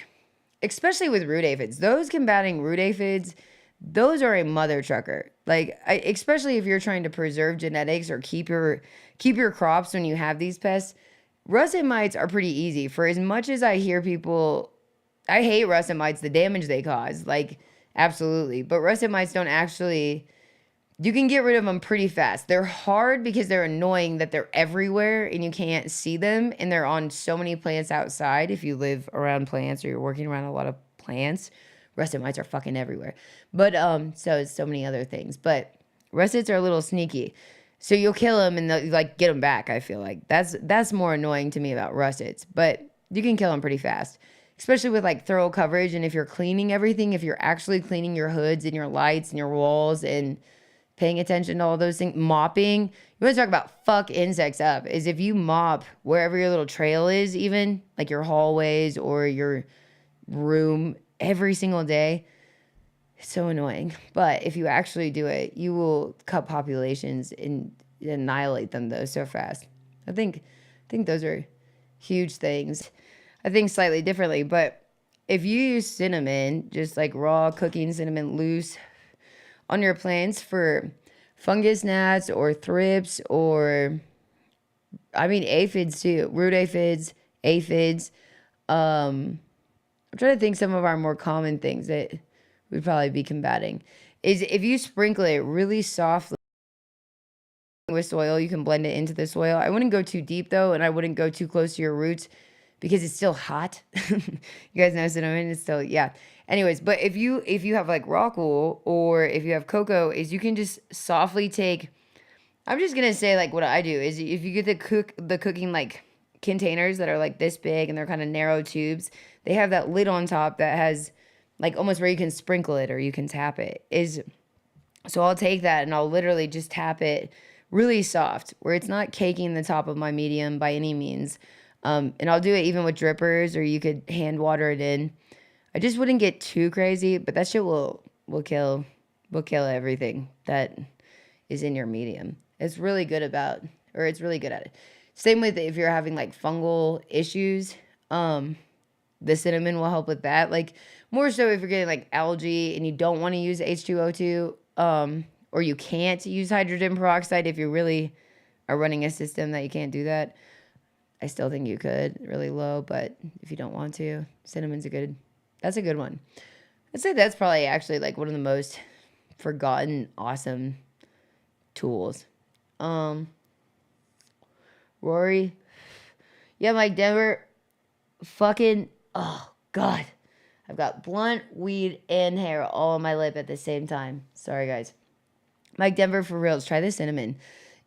especially with root aphids, those combating root aphids, those are a mother trucker. Like, especially if you're trying to preserve genetics or keep your crops when you have these pests, russet mites are pretty easy. For as much as I hear people, I hate russet mites, the damage they cause, like, absolutely. But russet mites don't actually... You can get rid of them pretty fast. They're hard because they're annoying that they're everywhere and you can't see them. And they're on so many plants outside. If you live around plants or you're working around a lot of plants, russet mites are fucking everywhere. But so many other things. But russets are a little sneaky. So you'll kill them and they'll like get them back, I feel like. That's more annoying to me about russets. But you can kill them pretty fast. Especially with like thorough coverage. And if you're cleaning everything, if you're actually cleaning your hoods and your lights and your walls and paying attention to all those things, mopping. You want to talk about fuck insects up, is if you mop wherever your little trail is, even like your hallways or your room every single day, it's so annoying. But if you actually do it, you will cut populations and annihilate them though so fast. I think those are huge things. I think slightly differently, but if you use cinnamon, just like raw cooking cinnamon loose on your plants for fungus gnats or thrips or, aphids too, root aphids, aphids. I'm trying to think some of our more common things that we'd probably be combating is if you sprinkle it really softly with soil, you can blend it into the soil. I wouldn't go too deep though, and I wouldn't go too close to your roots because it's still hot. You guys know cinnamon is still, yeah. Anyways, but if you have like rock wool or if you have cocoa, is you can just softly take, I'm just gonna say like what I do is if you get the cooking like containers that are like this big and they're kind of narrow tubes, they have that lid on top that has like almost where you can sprinkle it or you can tap it. So I'll take that and I'll literally just tap it really soft where it's not caking the top of my medium by any means. And I'll do it even with drippers or you could hand water it in. I just wouldn't get too crazy, but that shit will kill everything that is in your medium. It's really good at it. Same with if you're having like fungal issues, the cinnamon will help with that. Like more so if you're getting like algae and you don't want to use H2O2, or you can't use hydrogen peroxide if you really are running a system that you can't do that. I still think you could really low, but if you don't want to, cinnamon's that's a good one. I'd say that's probably actually like one of the most forgotten awesome tools. Rory. Yeah, Mike Denver. Fucking, oh, God. I've got blunt, weed, and hair all on my lip at the same time. Sorry, guys. Mike Denver, for reals. Try the cinnamon.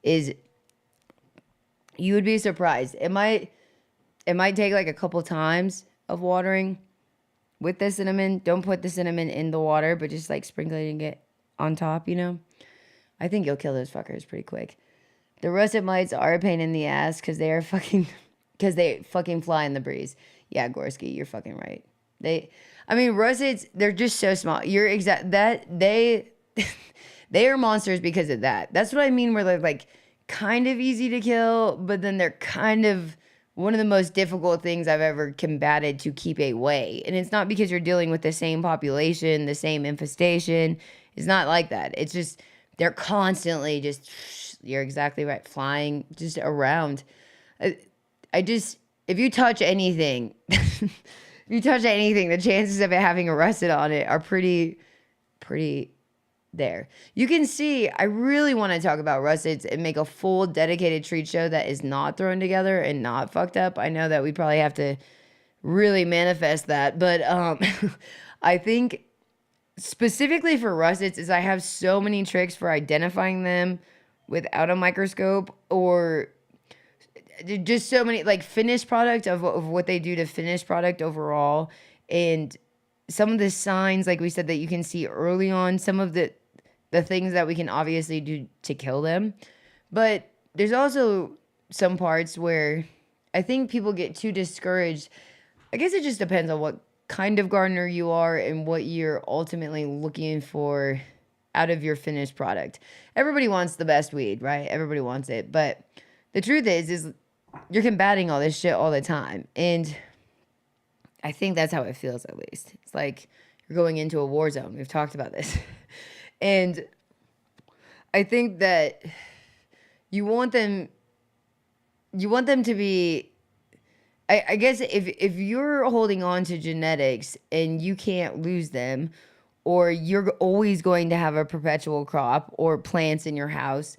You would be surprised. It might take like a couple times of watering with the cinnamon. Don't put the cinnamon in the water, but just like sprinkling it on top, you know? I think you'll kill those fuckers pretty quick. The russet mites are a pain in the ass because they fucking fly in the breeze. Yeah, Gorski, you're fucking right. Russets, they're just so small. You're they are monsters because of that. That's what I mean, where they're like kind of easy to kill, but then they're kind of one of the most difficult things I've ever combated to keep away. And it's not because you're dealing with the same population, the same infestation. It's not like that. It's just they're constantly just, you're exactly right, flying just around. If you touch anything, the chances of it having a russet on it are pretty there. You can see, I really want to talk about russets and make a full dedicated treat show that is not thrown together and not fucked up. I know that we probably have to really manifest that, but I think specifically for russets is I have so many tricks for identifying them without a microscope, or just so many, like finished product of what they do to finished product overall, and some of the signs, like we said, that you can see early on, some of the things that we can obviously do to kill them. But there's also some parts where I think people get too discouraged. I guess it just depends on what kind of gardener you are and what you're ultimately looking for out of your finished product. Everybody wants the best weed, right? Everybody wants it. But the truth is you're combating all this shit all the time. And I think that's how it feels, at least. It's like you're going into a war zone. We've talked about this. And I think that you want them to be, I guess if you're holding on to genetics and you can't lose them, or you're always going to have a perpetual crop or plants in your house,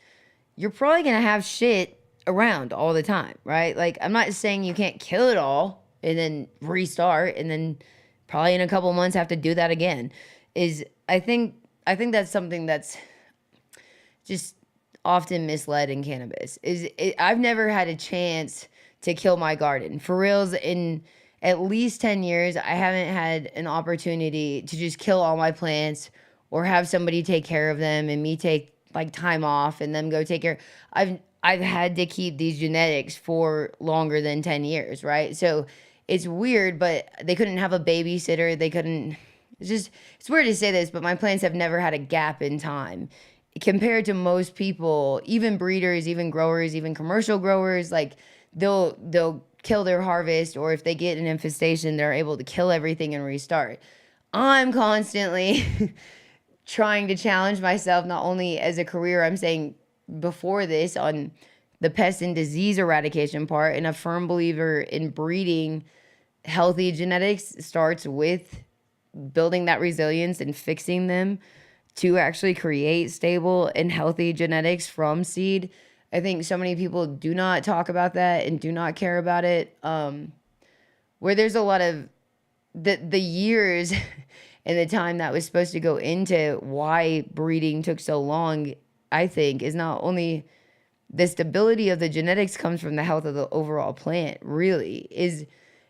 you're probably going to have shit around all the time, right? Like, I'm not saying you can't kill it all and then restart and then probably in a couple months have to do that again. I think that's something that's just often misled in cannabis. I've never had a chance to kill my garden. For reals, in at least 10 years, I haven't had an opportunity to just kill all my plants or have somebody take care of them and me take like time off and them go take care. I've had to keep these genetics for longer than 10 years, right? So it's weird, but they couldn't have a babysitter. They couldn't, it's weird to say this, but my plants have never had a gap in time compared to most people, even breeders, even growers, even commercial growers. Like they'll kill their harvest, or if they get an infestation, they're able to kill everything and restart. I'm constantly trying to challenge myself, not only as a career, I'm saying before this, on the pest and disease eradication part, and a firm believer in breeding healthy genetics starts with building that resilience and fixing them to actually create stable and healthy genetics from seed. I think so many people do not talk about that and do not care about it. Where there's a lot of the years and the time that was supposed to go into why breeding took so long, I think, is not only the stability of the genetics comes from the health of the overall plant, really, is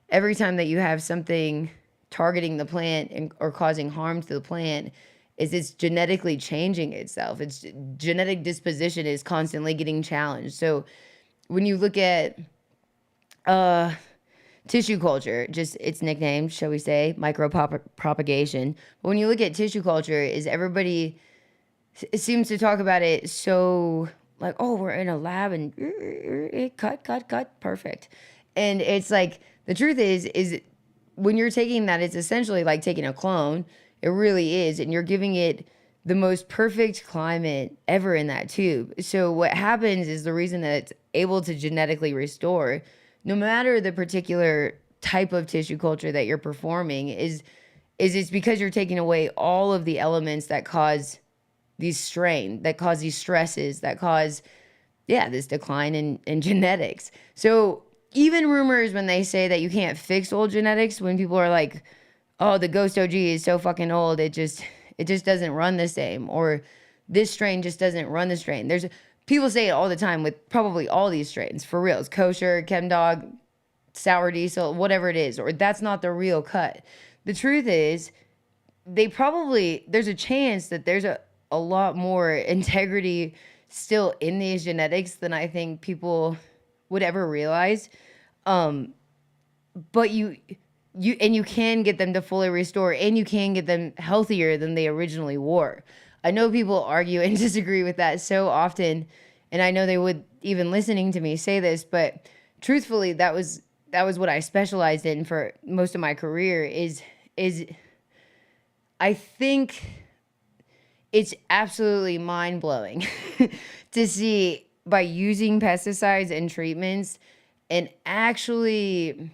every time that you have something targeting the plant or causing harm to the plant, is it's genetically changing itself. Its genetic disposition is constantly getting challenged. So when you look at tissue culture, just its nickname, shall we say, micropropagation. But when you look at tissue culture, is everybody seems to talk about it so like, oh, we're in a lab and cut, perfect. And it's like, the truth is when you're taking that, it's essentially like taking a clone. It really is. And you're giving it the most perfect climate ever in that tube. So what happens is the reason that it's able to genetically restore, no matter the particular type of tissue culture that you're performing, is it's because you're taking away all of the elements that cause these strain, that cause these stresses, that cause yeah, this decline in genetics. So even rumors when they say that you can't fix old genetics, when people are like, oh, the Ghost OG is so fucking old, it just doesn't run the same, or this strain just doesn't run the strain. There's people say it all the time with probably all these strains, for reals, kosher, chem dog, sour diesel, whatever it is, or that's not the real cut. The truth is, there's a chance that there's a lot more integrity still in these genetics than I think people would ever realize. Um, but you can get them to fully restore, and you can get them healthier than they originally were. I know people argue and disagree with that so often, and I know they would, even listening to me say this, but truthfully, that was what I specialized in for most of my career. Is I think it's absolutely mind-blowing to see, by using pesticides and treatments and actually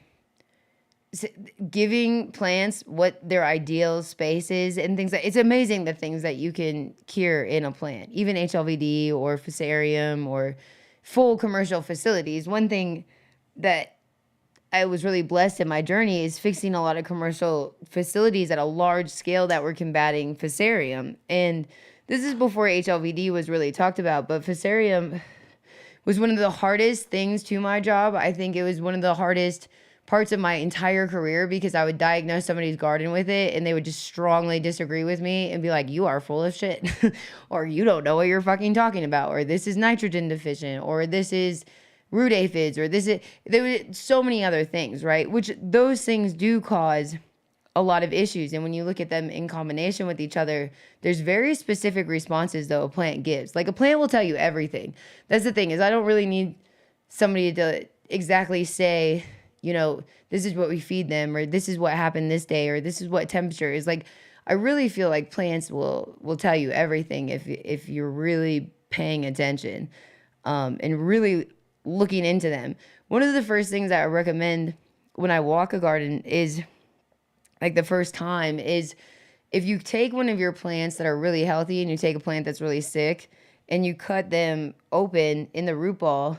giving plants what their ideal space is and things like, it's amazing the things that you can cure in a plant, even HLVD or Fusarium or full commercial facilities. One thing that I was really blessed in my journey is fixing a lot of commercial facilities at a large scale that were combating Fusarium. And this is before HLVD was really talked about, but Fusarium was one of the hardest things to my job. I think it was one of the hardest parts of my entire career, because I would diagnose somebody's garden with it and they would just strongly disagree with me and be like, you are full of shit, or you don't know what you're fucking talking about, or this is nitrogen deficient, or this is root aphids, or there were so many other things, right? Which those things do cause a lot of issues. And when you look at them in combination with each other, there's very specific responses though a plant gives. Like, a plant will tell you everything. That's the thing, is I don't really need somebody to exactly say, this is what we feed them, or this is what happened this day, or this is what temperature is. Like, I really feel like plants will tell you everything if you're really paying attention, and really looking into them. One of the first things that I recommend when I walk a garden is, like, the first time is, if you take one of your plants that are really healthy and you take a plant that's really sick and you cut them open in the root ball,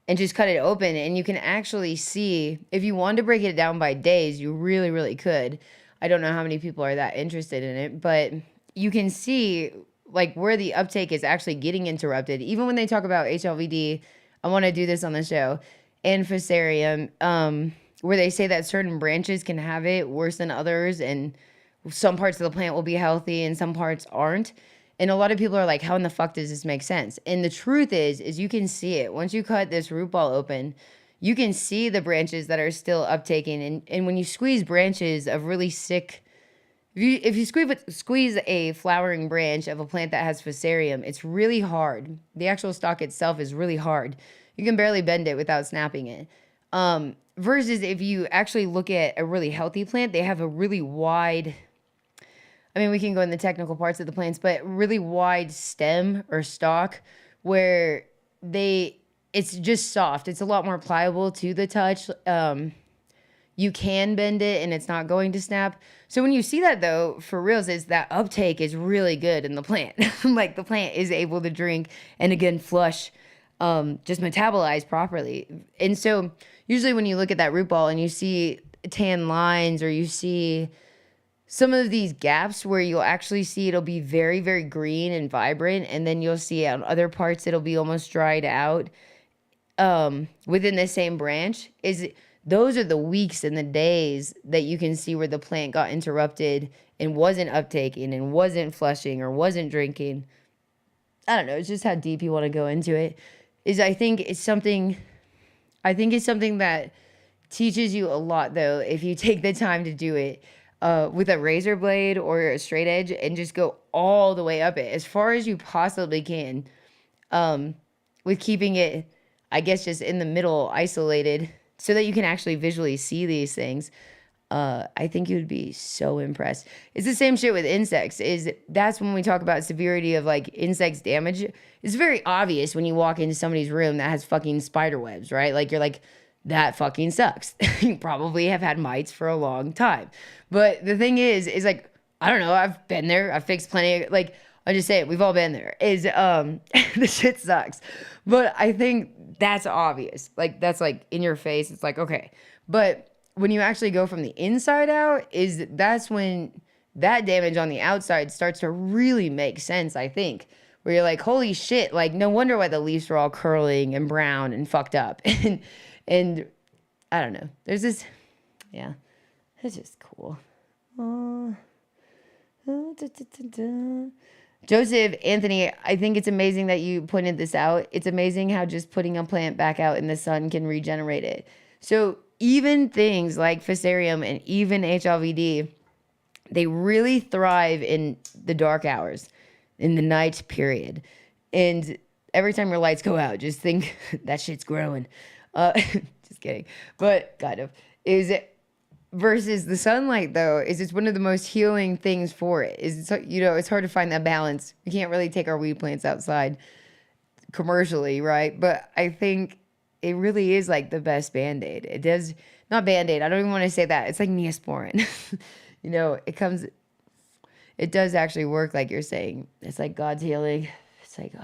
and just cut it open, and you can actually see, if you wanted to break it down by days, you really, really could. I don't know how many people are that interested in it, but you can see, like, where the uptake is actually getting interrupted. Even when they talk about HLVD, I want to do this on the show, and Fusarium, where they say that certain branches can have it worse than others, and some parts of the plant will be healthy and some parts aren't. And a lot of people are like, how in the fuck does this make sense? And the truth is you can see it. Once you cut this root ball open, you can see the branches that are still uptaking. And when you squeeze branches of really sick, if you squeeze a flowering branch of a plant that has Fusarium, it's really hard. The actual stalk itself is really hard. You can barely bend it without snapping it. Versus if you actually look at a really healthy plant, they have a really wide, I mean, we can go in the technical parts of the plants, but really wide stem or stalk, where it's just soft. It's a lot more pliable to the touch. You can bend it and it's not going to snap. So when you see that, though, for reals, is that uptake is really good in the plant. Like, the plant is able to drink and, again, flush, just metabolize properly. And so usually when you look at that root ball and you see tan lines, or you see some of these gaps where you'll actually see it'll be very, very green and vibrant, and then you'll see on other parts it'll be almost dried out, within the same branch, those are the weeks and the days that you can see where the plant got interrupted and wasn't uptaking and wasn't flushing or wasn't drinking. I don't know. It's just how deep you want to go into it. I think it's something that teaches you a lot, though, if you take the time to do it. With a razor blade or a straight edge, and just go all the way up it as far as you possibly can, with keeping it, I guess, just in the middle, isolated, so that you can actually visually see these things. I think you would be so impressed. It's the same shit with insects. That's when we talk about severity of, like, insects damage. It's very obvious when you walk into somebody's room that has fucking spider webs, right? Like, you're like, that fucking sucks. You probably have had mites for a long time. But the thing is like, I don't know, I've been there. I've fixed plenty of, like, I'm just saying, we've all been there. Is the shit sucks. But I think that's obvious. Like that's like in your face. It's like, okay. But when you actually go from the inside out, that's when that damage on the outside starts to really make sense, I think. Where you're like, holy shit, like no wonder why the leaves are all curling and brown and fucked up. And I don't know. There's this, yeah, it's just cool. Joseph, Anthony, I think it's amazing that you pointed this out. It's amazing how just putting a plant back out in the sun can regenerate it. So even things like Fusarium and even HLVD, they really thrive in the dark hours, in the night period. And every time your lights go out, just think that shit's growing. Just kidding. But kind of. Versus the sunlight, though, it's one of the most healing things for it. It's hard to find that balance. We can't really take our weed plants outside commercially, right? But I think it really is like the best Band-Aid. It does, not Band-Aid, I don't even want to say that. It's like Neosporin. It does actually work like you're saying. It's like God's healing. It's like,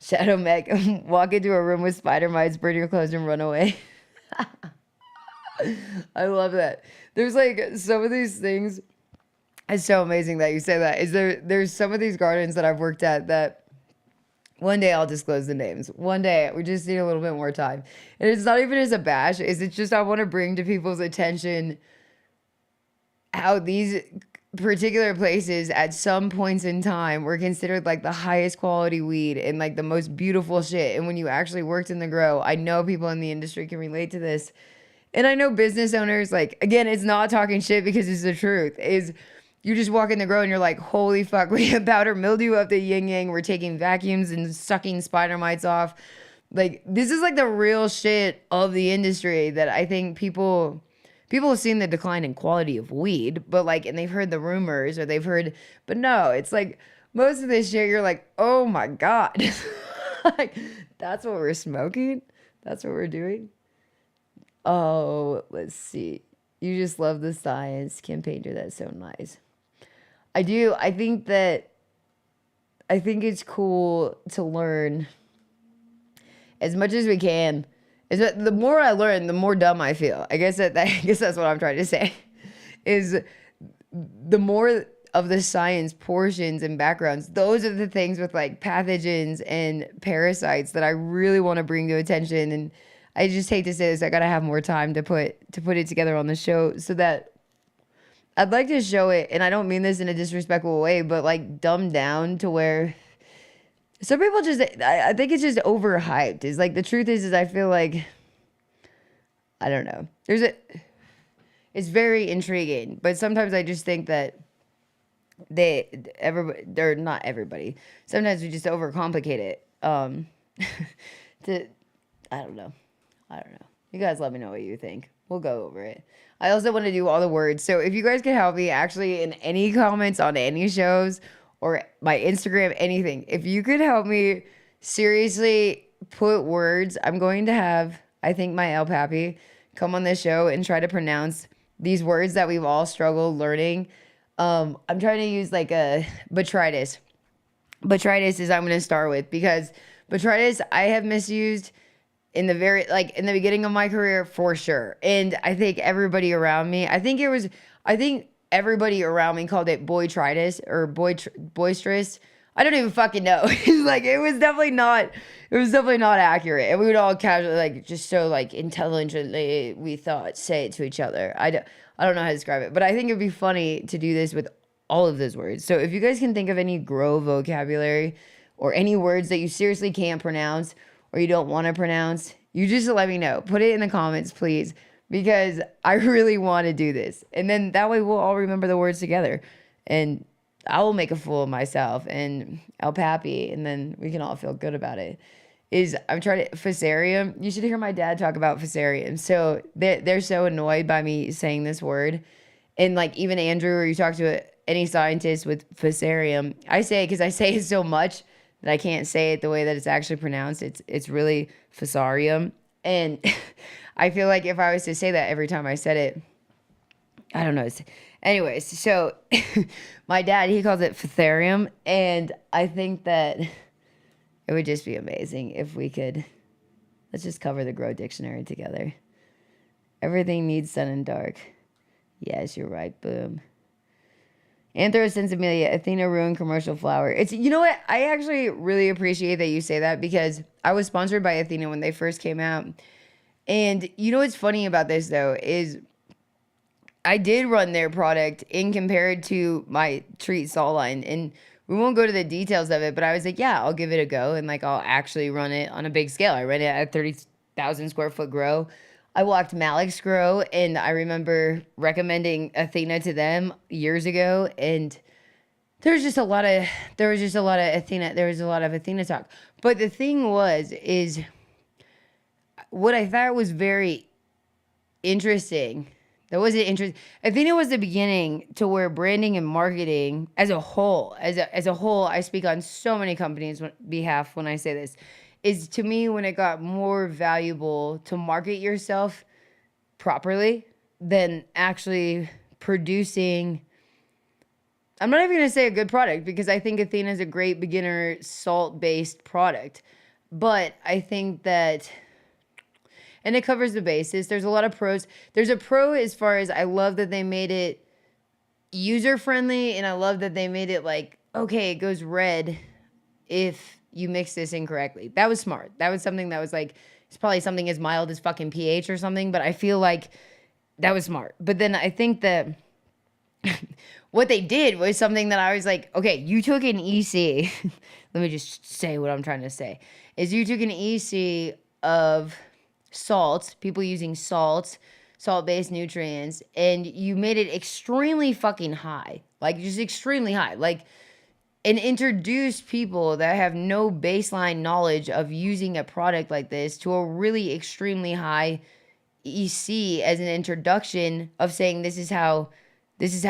Shadow Mech, walk into a room with spider mites, burn your clothes and run away. I love that. There's like some of these things. It's so amazing that you say that. There's some of these gardens that I've worked at that one day I'll disclose the names. One day we just need a little bit more time. And it's not even as a bash. It's just I want to bring to people's attention how these particular places at some points in time were considered like the highest quality weed and like the most beautiful shit. And when you actually worked in the grow, I know people in the industry can relate to this. And I know business owners, like, again, it's not talking shit because it's the truth, is you just walk in the grow and you're like, holy fuck, we have powder mildew up the yin yang. We're taking vacuums and sucking spider mites off. Like, this is like the real shit of the industry that I think people have seen the decline in quality of weed, but like, and they've heard the rumors or they've heard, but no, it's like most of this shit, you're like, oh my God, like, that's what we're smoking. That's what we're doing. Oh, let's see. You just love the science. Kim Painter, that's so nice. I do. I think it's cool to learn as much as we can. Is that the more I learn, the more dumb I feel. I guess that's what I'm trying to say. Is the more of the science portions and backgrounds, those are the things with like pathogens and parasites that I really want to bring to attention. And I just hate to say this, I gotta have more time to put it together on the show so that I'd like to show it, and I don't mean this in a disrespectful way, but like dumbed down to where some people just, I think it's just overhyped. Is like the truth is I feel like, I don't know. It's very intriguing, but sometimes I just think that they're not everybody. Sometimes we just overcomplicate it. I don't know. You guys let me know what you think. We'll go over it. I also want to do all the words. So if you guys can help me actually in any comments on any shows or my Instagram, anything, if you could help me seriously put words, I'm going to have, I think, my El Papi come on this show and try to pronounce these words that we've all struggled learning. I'm trying to use like a botrytis. Botrytis is I'm going to start with, because botrytis I have misused in the beginning of my career for sure. And I think everybody around me, I think everybody around me called it boytritis or boisterous. I don't even fucking know. Like it was definitely not accurate. And we would all casually, like, just so like intelligently we thought, say it to each other. I don't know how to describe it, but I think it'd be funny to do this with all of those words. So if you guys can think of any grow vocabulary or any words that you seriously can't pronounce or you don't want to pronounce, you just let me know. Put it in the comments, please, because I really want to do this. And then that way we'll all remember the words together. And I will make a fool of myself and El Papi, and then we can all feel good about it. I'm trying to, Fusarium. You should hear my dad talk about Fusarium. So they're so annoyed by me saying this word. And like even Andrew, or you talk to any scientist with Fusarium, I say it because I say it so much that I can't say it the way that it's actually pronounced. It's really Fusarium. And I feel like if I was to say that every time I said it, I don't know. Anyways, so my dad, he calls it Fusarium, and I think that it would just be amazing if we could, let's just cover the Grow Dictionary together. Everything needs sun and dark. Yes, you're right. Boom. Anthro sensimilia, Athena ruined commercial flower. It's, you know what? I actually really appreciate that you say that, because I was sponsored by Athena when they first came out. And you know what's funny about this though is I did run their product in compared to my treat salt line, and we won't go to the details of it, but I was like, yeah, I'll give it a go, and like I'll actually run it on a big scale. I ran it at a 30,000 square foot grow. I walked Malik's grow, and I remember recommending Athena to them years ago, and there was just a lot of Athena talk. But the thing is what I thought was very interesting. That wasn't interesting. Athena was the beginning to where branding and marketing as a whole, I speak on so many companies' behalf when I say this, is to me when it got more valuable to market yourself properly than actually producing. I'm not even going to say a good product, because I think Athena is a great beginner salt-based product. But I think that, and it covers the bases. There's a lot of pros. There's a pro as far as I love that they made it user-friendly, and I love that they made it like, okay, it goes red if you mix this incorrectly. That was smart. That was something that was like, it's probably something as mild as fucking pH or something, but I feel like that was smart. But then I think that what they did was something that I was like, okay, you took an EC. Let me just say what I'm trying to say. Is you took an EC of salts, people using salts, salt-based nutrients, and you made it extremely fucking high. Like, just extremely high. Like, and introduce people that have no baseline knowledge of using a product like this to a really extremely high EC as an introduction of saying this is how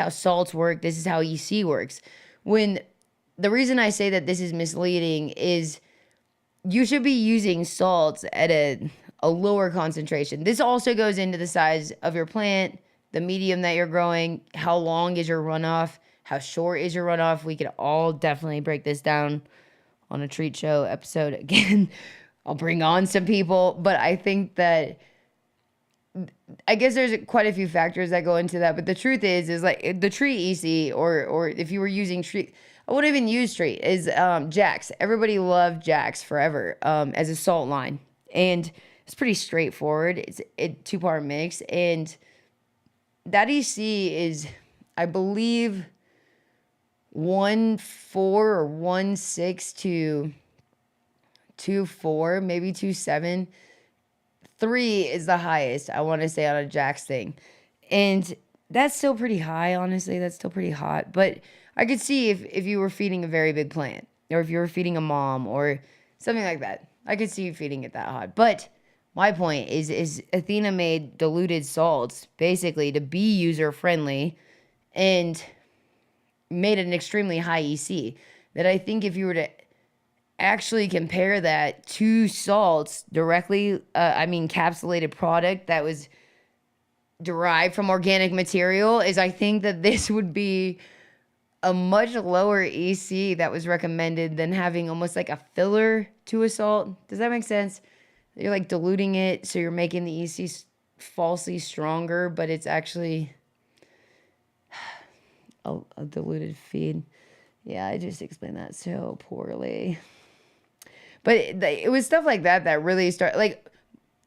salts work, this is how EC works. When the reason I say that this is misleading is you should be using salts at a lower concentration. This also goes into the size of your plant, the medium that you're growing, how long is your runoff, how short is your runoff. We could all definitely break this down on a treat show episode again. I'll bring on some people, but I think that, I guess there's quite a few factors that go into that, but the truth is like the tree EC, or if you were using tree, I wouldn't even use tree, is Jax. Everybody loved Jax forever as a salt line, and it's pretty straightforward. It's a 2-part mix, and that EC is, I believe, 1.4 or 1.6 to 2.4, maybe 2.7. 3 is the highest, I want to say, on a Jax thing. And that's still pretty high, honestly. That's still pretty hot. But I could see if you were feeding a very big plant, or if you were feeding a mom or something like that, I could see you feeding it that hot. But my point is Athena made diluted salts basically to be user-friendly and made an extremely high EC that I think if you were to actually compare that to salts directly, encapsulated product that was derived from organic material, is I think that this would be a much lower EC that was recommended than having almost like a filler to a salt. Does that make sense? You're like diluting it, so you're making the EC falsely stronger, but it's actually a diluted feed. Yeah, I just explained that so poorly. But it was stuff like that that really started, like,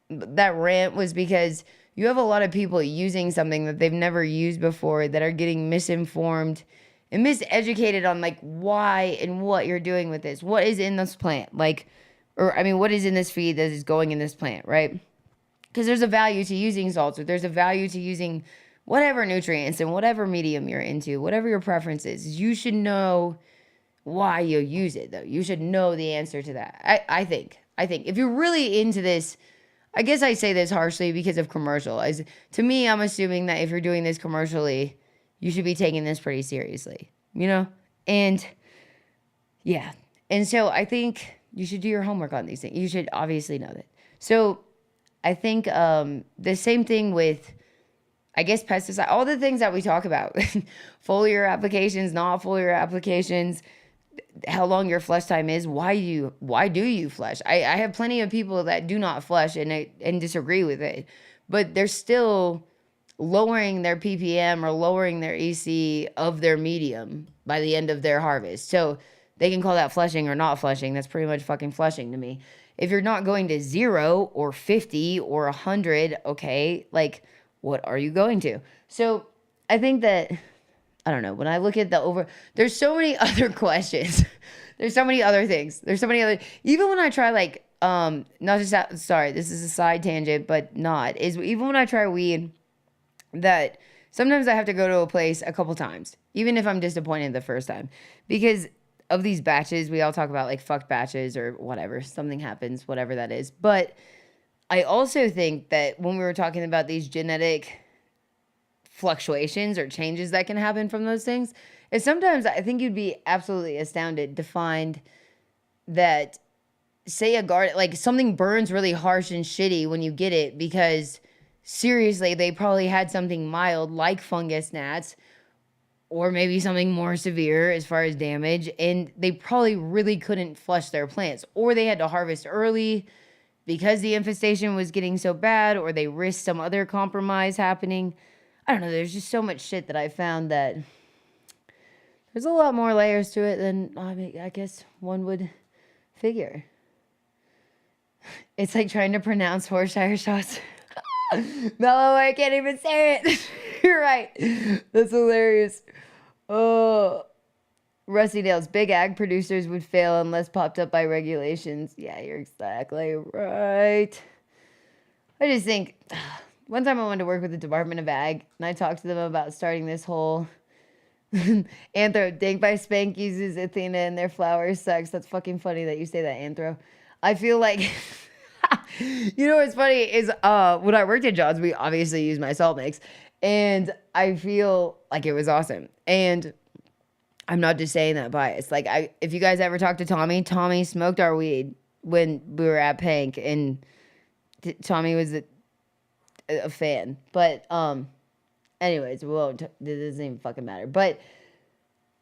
that rant was because you have a lot of people using something that they've never used before that are getting misinformed and miseducated on, like, why and what you're doing with this. What is in this plant? Like, what is in this feed that is going in this plant, right? Because there's a value to using salts, or there's a value to using whatever nutrients and whatever medium you're into, whatever your preference is. You should know why you use it, though. You should know the answer to that. I think if you're really into this, I guess I say this harshly because of commercial. To me, I'm assuming that if you're doing this commercially, you should be taking this pretty seriously, you know? And yeah. And so I think you should do your homework on these things. You should obviously know that. So I think the same thing with I guess pesticide, all the things that we talk about, foliar applications, not foliar applications, how long your flush time is, why do you flush? I have plenty of people that do not flush and disagree with it, but they're still lowering their ppm or lowering their EC of their medium by the end of their harvest. So they can call that flushing or not flushing. That's pretty much fucking flushing to me. If you're not going to 0 or 50 or 100, okay, like what are you going to? So I think that, I don't know, when I look at there's so many other questions. There's so many other things. There's so many other, even when I try like, not just, sorry, this is a side tangent, but not, is even when I try weed, that sometimes I have to go to a place a couple times, even if I'm disappointed the first time, because of these batches. We all talk about like fucked batches or whatever, something happens, whatever that is. But I also think that when we were talking about these genetic fluctuations or changes that can happen from those things, is sometimes I think you'd be absolutely astounded to find that, say a garden, like something burns really harsh and shitty when you get it, because seriously, they probably had something mild like fungus gnats, or maybe something more severe as far as damage, and they probably really couldn't flush their plants, or they had to harvest early because the infestation was getting so bad, or they risked some other compromise happening. I don't know, there's just so much shit that I found that there's a lot more layers to it than I guess one would figure. It's like trying to pronounce Horshire shots. Mellow, I can't even say it. You're right. That's hilarious. Oh, Rusty Nails. Big ag producers would fail unless popped up by regulations. Yeah, you're exactly right. I just think, one time I wanted to work with the Department of Ag, and I talked to them about starting this whole Anthro. Dank by Spank uses Athena in their flowers. Sucks. That's fucking funny that you say that, Anthro. I feel like... You know what's funny is when I worked at John's, we obviously used my salt mix, and I feel like it was awesome. And I'm not just saying that bias. Like, if you guys ever talk to Tommy smoked our weed when we were at Pank, and Tommy was a fan. But anyways, it doesn't even fucking matter. But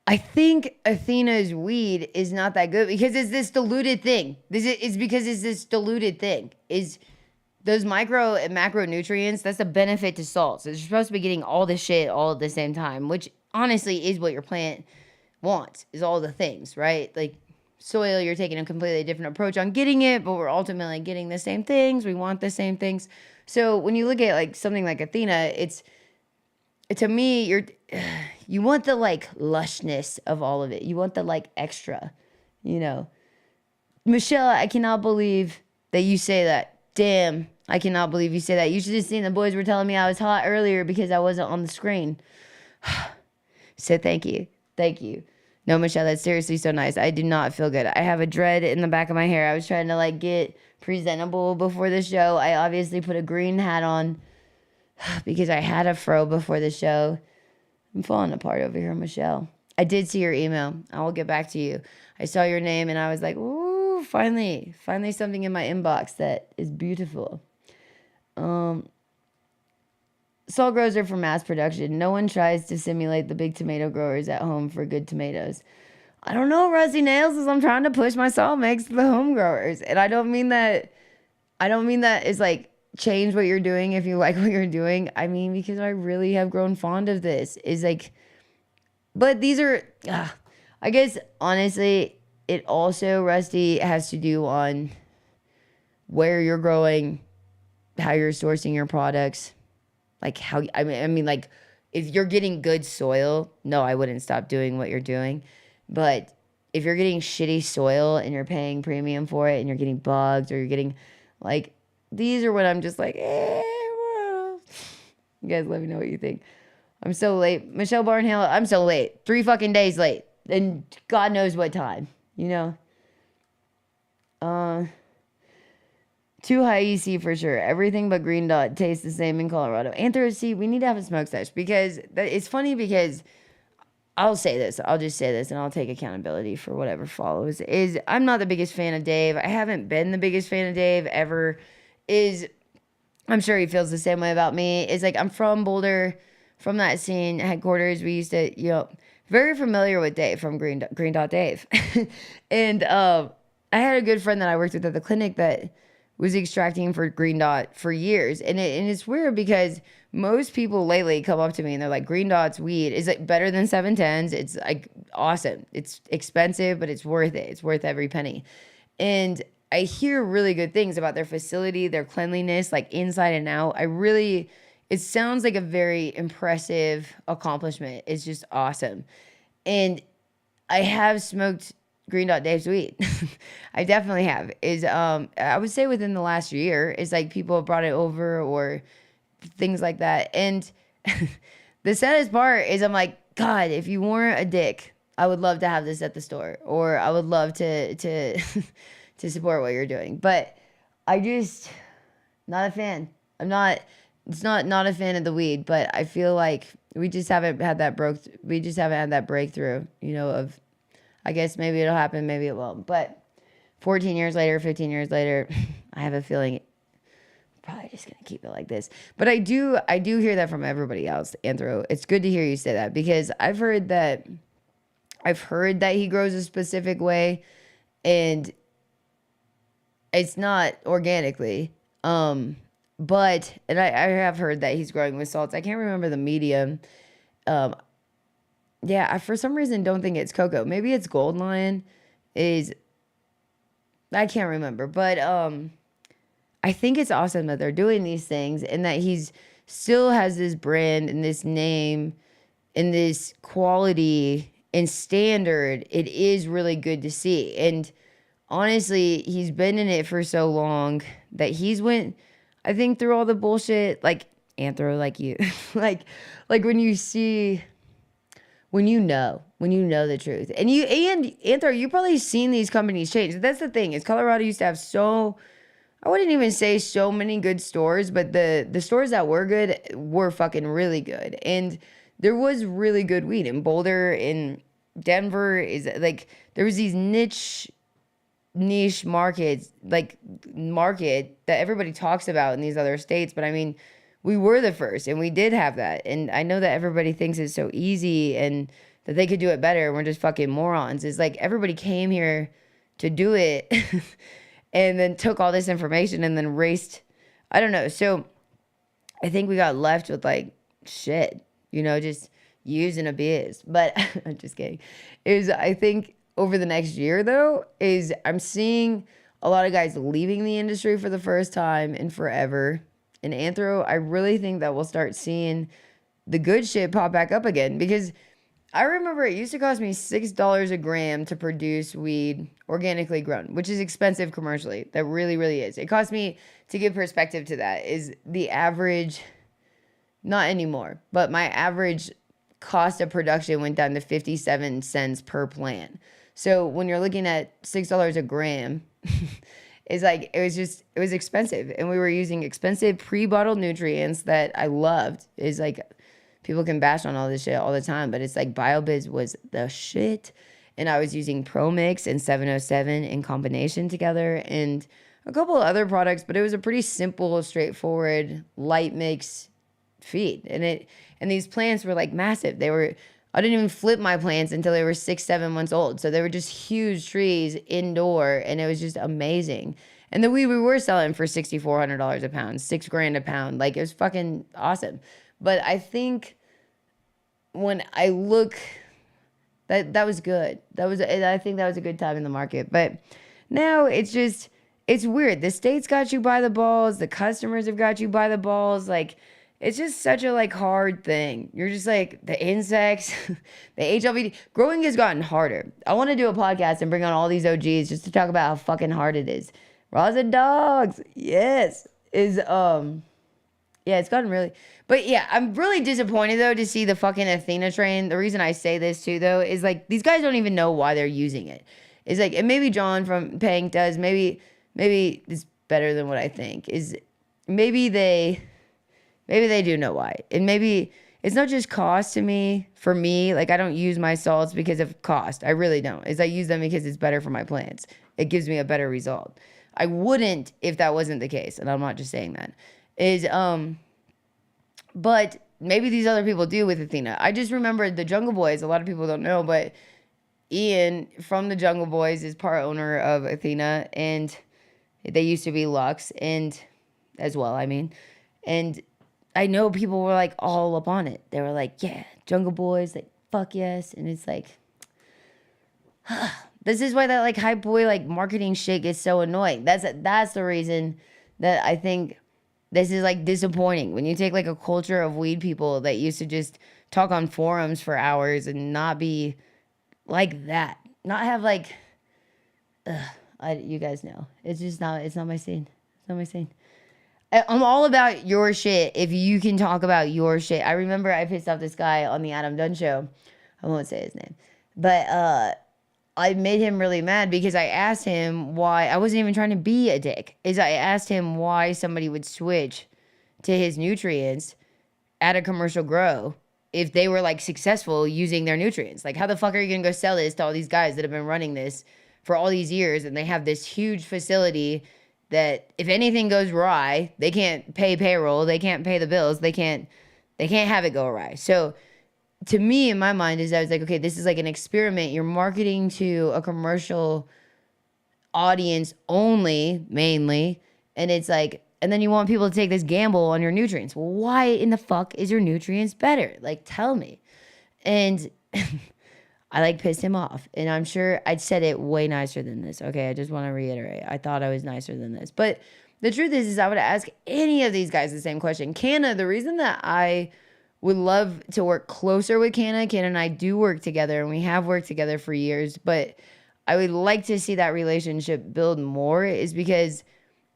I think Athena's weed is not that good because it's this diluted thing. It's because it's this diluted thing. Is those micro and macronutrients, that's a benefit to salts. You're supposed to be getting all this shit all at the same time, which honestly is what your plant wants, is all the things, right? Like soil, you're taking a completely different approach on getting it, but we're ultimately getting the same things. We want the same things. So when you look at like something like Athena, to me, you want the like lushness of all of it. You want the like extra, you know. Michelle, I cannot believe that you say that. Damn, I cannot believe you say that. You should have seen the boys were telling me I was hot earlier because I wasn't on the screen. So thank you. Thank you. No, Michelle, that's seriously so nice. I do not feel good. I have a dread in the back of my hair. I was trying to like get presentable before the show. I obviously put a green hat on because I had a fro before the show. I'm falling apart over here, Michelle. I did see your email. I will get back to you. I saw your name and I was like, ooh, finally something in my inbox that is beautiful. Salt grows are for mass production. No one tries to simulate the big tomato growers at home for good tomatoes. I don't know, Rusty Nails, is I'm trying to push my salt mix to the home growers. And I don't mean that it's like, change what you're doing if you like what you're doing. I mean, because I really have grown fond of this. Is like, but these are, I guess, honestly, it also, Rusty, has to do on where you're growing, how you're sourcing your products, like how, I mean, like, if you're getting good soil, no, I wouldn't stop doing what you're doing. But if you're getting shitty soil and you're paying premium for it and you're getting bugs or you're getting, like, these are what I'm just like, well. You guys let me know what you think. I'm so late. Michelle Barnhill, I'm so late. 3 fucking days late. And God knows what time, you know? Too high EC for sure. Everything but green dot tastes the same in Colorado. Anthro, we need to have a smoke sesh because it's funny because I'll say this. I'll just say this and I'll take accountability for whatever follows. Is I'm not the biggest fan of Dave. I haven't been the biggest fan of Dave ever. Is I'm sure he feels the same way about me. It's like I'm from Boulder, from that scene headquarters. We used to, very familiar with Dave from Green Dot Dave, and I had a good friend that I worked with at the clinic that was extracting for Green Dot for years, and it's weird because most people lately come up to me and they're like, Green Dot's weed is like better than 710s. It's like awesome. It's expensive, but it's worth it. It's worth every penny. And I hear really good things about their facility, their cleanliness, like inside and out. It sounds like a very impressive accomplishment. It's just awesome. And I have smoked Green Dot Dave's weed. I definitely have. I would say within the last year, is like people have brought it over or things like that. And the saddest part is I'm like, God, if you weren't a dick, I would love to have this at the store, or I would love to to support what you're doing. But I just not a fan. It's not a fan of the weed, but I feel like we just haven't had that breakthrough, of I guess maybe it'll happen, maybe it won't. But 14 years later, 15 years later, I have a feeling probably just gonna keep it like this. But I do hear that from everybody else, Anthro. It's good to hear you say that, because I've heard that he grows a specific way, and it's not organically. But I have heard that he's growing with salts. I can't remember the medium. Yeah, I for some reason don't think it's cocoa. Maybe it's Gold Lion. I can't remember, but I think it's awesome that they're doing these things, and that he's still has this brand and this name and this quality and standard. It is really good to see. And honestly, he's been in it for so long that he's went, I think, through all the bullshit, like Anthro, like you, like when you know the truth, and Anthro, you probably seen these companies change. That's the thing, is Colorado used to have I wouldn't even say so many good stores, but the stores that were good were fucking really good. And there was really good weed in Boulder, in Denver, is like, there was these niche market that everybody talks about in these other states. But I mean, we were the first, and we did have that. And I know that everybody thinks it's so easy and that they could do it better. We're just fucking morons. It's like everybody came here to do it and then took all this information and then raced. I don't know. So I think we got left with like shit, just using a biz. But I'm just kidding. I think over the next year, though, I'm seeing a lot of guys leaving the industry for the first time in forever. And Anthro, I really think that we'll start seeing the good shit pop back up again, because I remember it used to cost me $6 a gram to produce weed organically grown, which is expensive commercially. That really, really is. It cost me, to give perspective to that, is the average, not anymore, but my average cost of production went down to 57 cents per plant. So when you're looking at $6 a gram, it's like, it was expensive. And we were using expensive pre-bottled nutrients that I loved. Is like, people can bash on all this shit all the time, but it's like BioBiz was the shit. And I was using Pro Mix and 707 in combination together, and a couple of other products, but it was a pretty simple, straightforward, light mix feed. And these plants were like massive. I didn't even flip my plants until they were 6-7 months old. So they were just huge trees indoor, and it was just amazing. And then we were selling for $6,400 a pound, $6,000 a pound. Like, it was fucking awesome. But I think when I look, that was good. I think that was a good time in the market. But now it's weird. The states got you by the balls. The customers have got you by the balls. Like, it's just such a hard thing. You're just like, the insects, the HLVD. Growing has gotten harder. I want to do a podcast and bring on all these OGs just to talk about how fucking hard it is. Raza dogs, yes. Yeah, it's gotten really. But yeah, I'm really disappointed though to see the fucking Athena train. The reason I say this too though is like, these guys don't even know why they're using it. It's like, and maybe John from Pank does. Maybe it's better than what I think. Maybe they do know why. And maybe it's not just cost for me. Like, I don't use my salts because of cost. I really don't. I use them because it's better for my plants. It gives me a better result. I wouldn't if that wasn't the case. And I'm not just saying that. is but maybe these other people do with Athena. I just remember the Jungle Boys. A lot of people don't know, but Ian from the Jungle Boys is part owner of Athena, and they used to be Lux, and as well, I mean, and I know people were like all up on it. They were like, yeah, Jungle Boys, like fuck yes, and it's like, this is why that like hype boy like marketing shit gets so annoying. That's the reason that I think this is like disappointing. When you take like a culture of weed people that used to just talk on forums for hours and not be like that, not have like, you guys know, it's just not. It's not my scene. It's not my scene. I'm all about your shit if you can talk about your shit. I remember I pissed off this guy on the Adam Dunn show. I won't say his name, but I made him really mad because I asked him why. I wasn't even trying to be a dick. I asked him why somebody would switch to his nutrients at a commercial grow if they were like successful using their nutrients. Like, how the fuck are you gonna go sell this to all these guys that have been running this for all these years, and they have this huge facility that if anything goes awry, they can't pay payroll, they can't pay the bills, they can't have it go awry. So to me, in my mind, I was like, okay, this is like an experiment. You're marketing to a commercial audience only, mainly, and it's like, and then you want people to take this gamble on your nutrients. Well, why in the fuck is your nutrients better? Like, tell me. And I like pissed him off, and I'm sure I'd said it way nicer than this. Okay, I just want to reiterate. I thought I was nicer than this. But the truth is I would ask any of these guys the same question. Canna, the reason that I would love to work closer with Canna and I do work together, and we have worked together for years, but I would like to see that relationship build more is because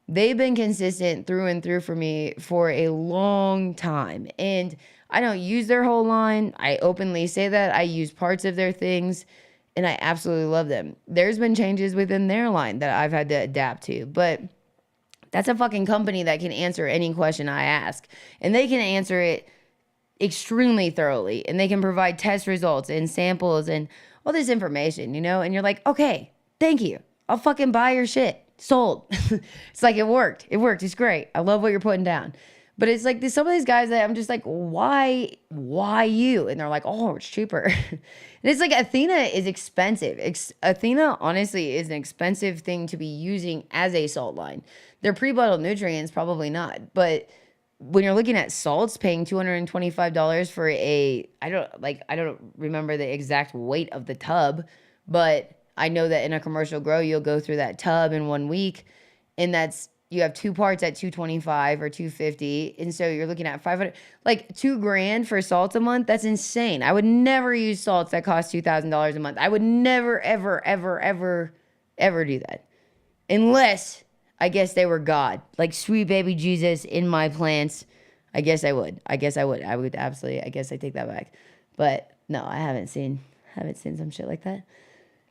they've been consistent through and through for me for a long time. And I don't use their whole line. I openly say that. I use parts of their things, and I absolutely love them. There's been changes within their line that I've had to adapt to, but that's a fucking company that can answer any question I ask, and they can answer it extremely thoroughly, and they can provide test results and samples and all this information, you know, and you're like, okay, thank you. I'll fucking buy your shit. Sold. It's like, it worked. It worked. It's great. I love what you're putting down. But it's like some of these guys that I'm just like, why you? And they're like, oh, it's cheaper. And it's like, Athena is expensive. Athena, honestly, is an expensive thing to be using as a salt line. Their pre-bottled nutrients, probably not. But when you're looking at salts, paying $225 for I don't remember the exact weight of the tub, but I know that in a commercial grow, you'll go through that tub in 1 week, and you have 2 parts at $225 or $250, and so you're looking at $500, like $2,000 for salts a month. That's insane. I would never use salts that cost $2,000 a month. I would never, ever, ever, ever, ever do that, unless I guess they were God, like sweet baby Jesus in my plants. I guess I would. I would absolutely. I guess I take that back, but no, I haven't seen some shit like that.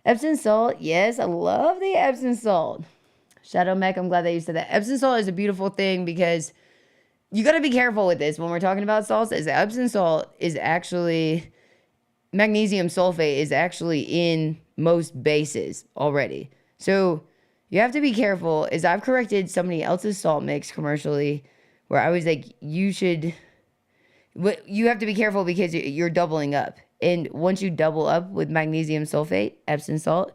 Epsom salt, yes, I love the Epsom salt. Shadow Mech, I'm glad that you said that. Epsom salt is a beautiful thing because you got to be careful with this when we're talking about salts. Is Epsom salt is actually, magnesium sulfate is actually in most bases already. So you have to be careful. I've corrected somebody else's salt mix commercially where I was like, you have to be careful because you're doubling up. And once you double up with magnesium sulfate, Epsom salt,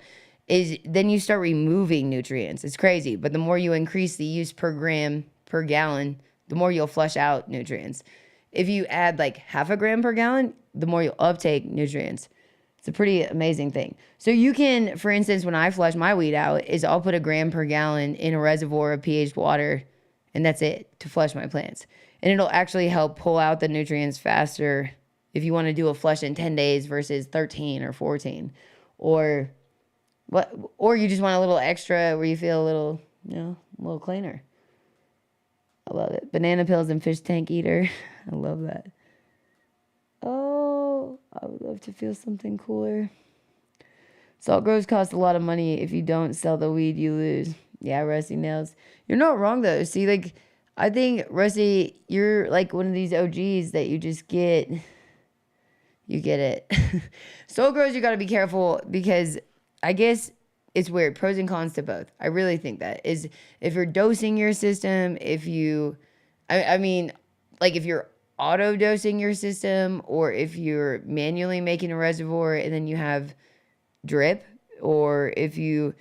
then you start removing nutrients. It's crazy. But the more you increase the use per gram per gallon, the more you'll flush out nutrients. If you add like 0.5 gram per gallon, the more you'll uptake nutrients. It's a pretty amazing thing. So you can, for instance, when I flush my weed out, I'll put 1 gram per gallon in a reservoir of pH water, and that's it to flush my plants. And it'll actually help pull out the nutrients faster if you want to do a flush in 10 days versus 13 or 14. Or you just want a little extra where you feel a little cleaner. I love it. Banana pills and fish tank eater. I love that. Oh, I would love to feel something cooler. Salt grows cost a lot of money. If you don't sell the weed, you lose. Yeah, Rusty nails. You're not wrong, though. See, like, I think, Rusty, you're like one of these OGs that you just get. You get it. Soul grows, you got to be careful because I guess it's weird. Pros and cons to both. I really think that is if you're dosing your system, I mean, like if you're auto dosing your system, or if you're manually making a reservoir and then you have drip, or if you,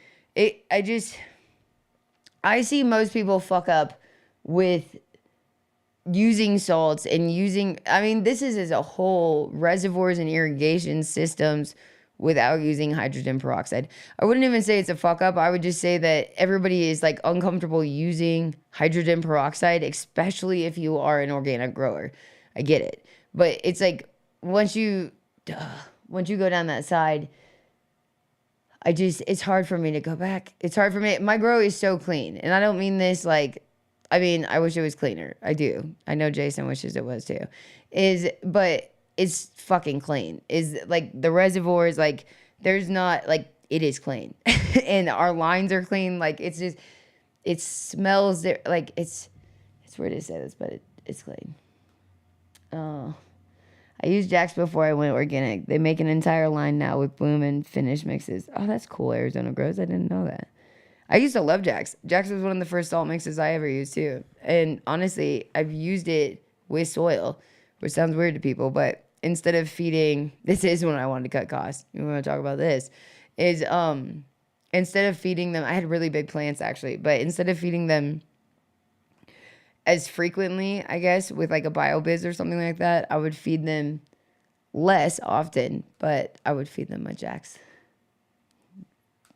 I see most people fuck up with using salts and using, I mean, this is as a whole, reservoirs and irrigation systems without using hydrogen peroxide. I wouldn't even say it's a fuck up. I would just say that everybody is like uncomfortable using hydrogen peroxide, especially if you are an organic grower. I get it. But it's like once you go down that side, it's hard for me to go back. It's hard for me. My grow is so clean. And I don't mean this like, I mean, I wish it was cleaner. I do. I know Jason wishes it was too. But it's fucking clean. Is like the reservoirs, like there's not like, it is clean. And our lines are clean. Like it's just, it smells there. Like it's weird to say this, but it's clean. I used Jack's before I went organic. They make an entire line now with bloom and finish mixes. Oh, that's cool. Arizona Grows. I didn't know that. I used to love Jack's. Jack's was one of the first salt mixes I ever used too. And honestly, I've used it with soil, which sounds weird to people, but instead of feeding, this is when I wanted to cut costs. You want to talk about this? Is instead of feeding them, I had really big plants actually, but instead of feeding them as frequently, I guess, with like a BioBiz or something like that, I would feed them less often, but I would feed them a Jack's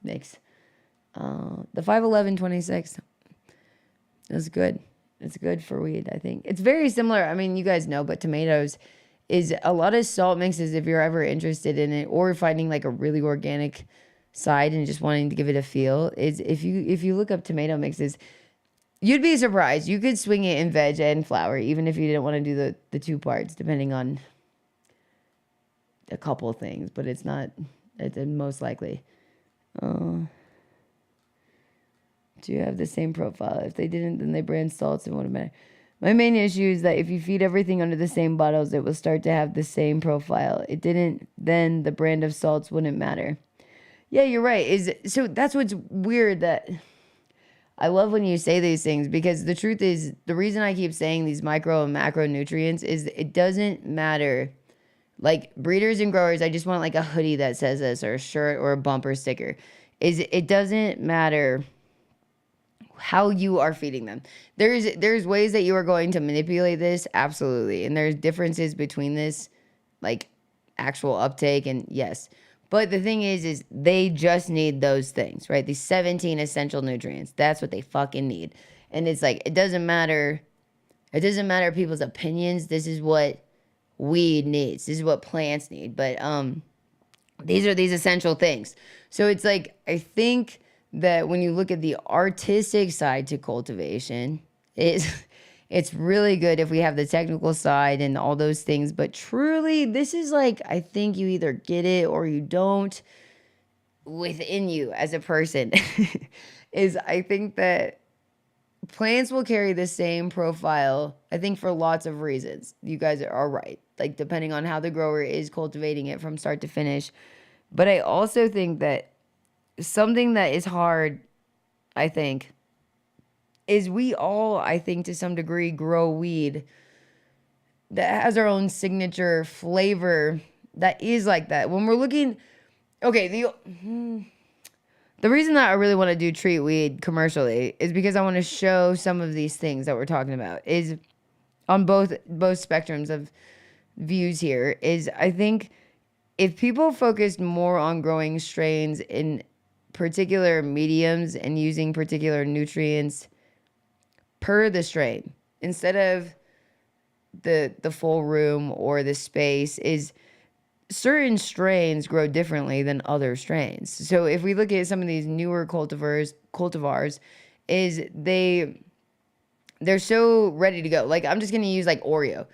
mix. The 511-26 is good. It's good for weed, I think. It's very similar. I mean, you guys know, but tomatoes is a lot of salt mixes if you're ever interested in it, or finding like a really organic side and just wanting to give it a feel, is if you look up tomato mixes, you'd be surprised. You could swing it in veg and flower, even if you didn't want to do the two parts, depending on a couple of things, but it's most likely. Do you have the same profile? If they didn't, then they brand salts and wouldn't matter. My main issue is that if you feed everything under the same bottles, it will start to have the same profile. It didn't, then the brand of salts wouldn't matter. Yeah, you're right. So that's what's weird, that I love when you say these things, because the truth is, the reason I keep saying these micro and macronutrients is it doesn't matter. Like breeders and growers, I just want like a hoodie that says this, or a shirt, or a bumper sticker. It doesn't matter how you are feeding them. There's ways that you are going to manipulate this, absolutely. And there's differences between this, like actual uptake, and yes. But the thing is they just need those things, right? These 17 essential nutrients. That's what they fucking need. And it's like, it doesn't matter people's opinions. This is what weed needs. This is what plants need. But these are these essential things. So it's like, I think that when you look at the artistic side to cultivation, it's really good if we have the technical side and all those things. But truly, this is like, I think you either get it or you don't within you as a person. I think that plants will carry the same profile, I think, for lots of reasons. You guys are right. Like, depending on how the grower is cultivating it from start to finish. But I also think that something that is hard, I think, is we all, I think, to some degree, grow weed that has our own signature flavor that is like that. When we're looking, okay, the reason that I really want to do treat weed commercially is because I want to show some of these things that we're talking about, is on both spectrums of views here, is I think if people focused more on growing strains in particular mediums and using particular nutrients per the strain, instead of the full room or the space, is certain strains grow differently than other strains. So if we look at some of these newer cultivars, is they're so ready to go. Like, I'm just gonna use like Oreos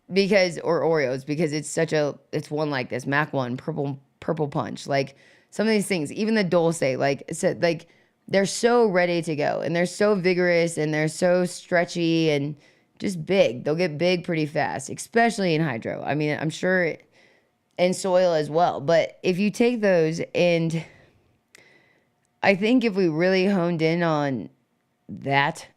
because it's one like this Mac 1 purple punch, like some of these things, even the Dulce, like they're so ready to go, and they're so vigorous, and they're so stretchy and just big. They'll get big pretty fast, especially in hydro. I mean, I'm sure in soil as well. But if you take those, and I think if we really honed in on that,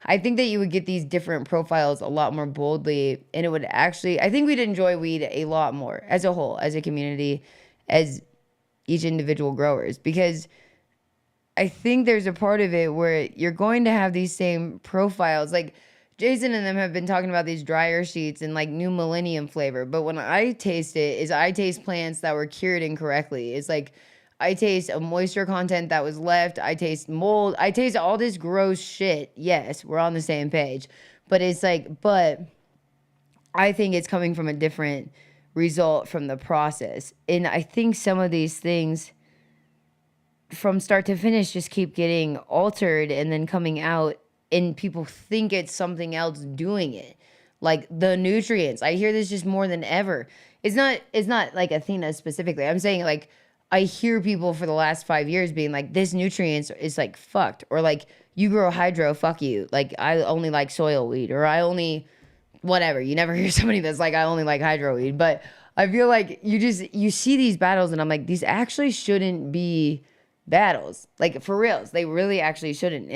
I think that you would get these different profiles a lot more boldly, and it would actually, I think we'd enjoy weed a lot more as a whole, as a community, as each individual growers, because I think there's a part of it where you're going to have these same profiles. Like Jason and them have been talking about these dryer sheets and like new millennium flavor. But when I taste it, is I taste plants that were cured incorrectly. It's like I taste a moisture content that was left. I taste mold. I taste all this gross shit. Yes, we're on the same page. But it's like, but I think it's coming from a different result from the process. And I think some of these things from start to finish just keep getting altered and then coming out, and people think it's something else doing it. Like the nutrients. I hear this just more than ever. It's not like Athena specifically. I'm saying like I hear people for the last 5 years being like, this nutrients is like fucked, or like you grow hydro, fuck you. Like I only like soil weed, or I only whatever. You never hear somebody that's like, I only like hydro weed. But I feel like you see these battles and I'm like, these actually shouldn't be battles. Like for reals, they really actually shouldn't.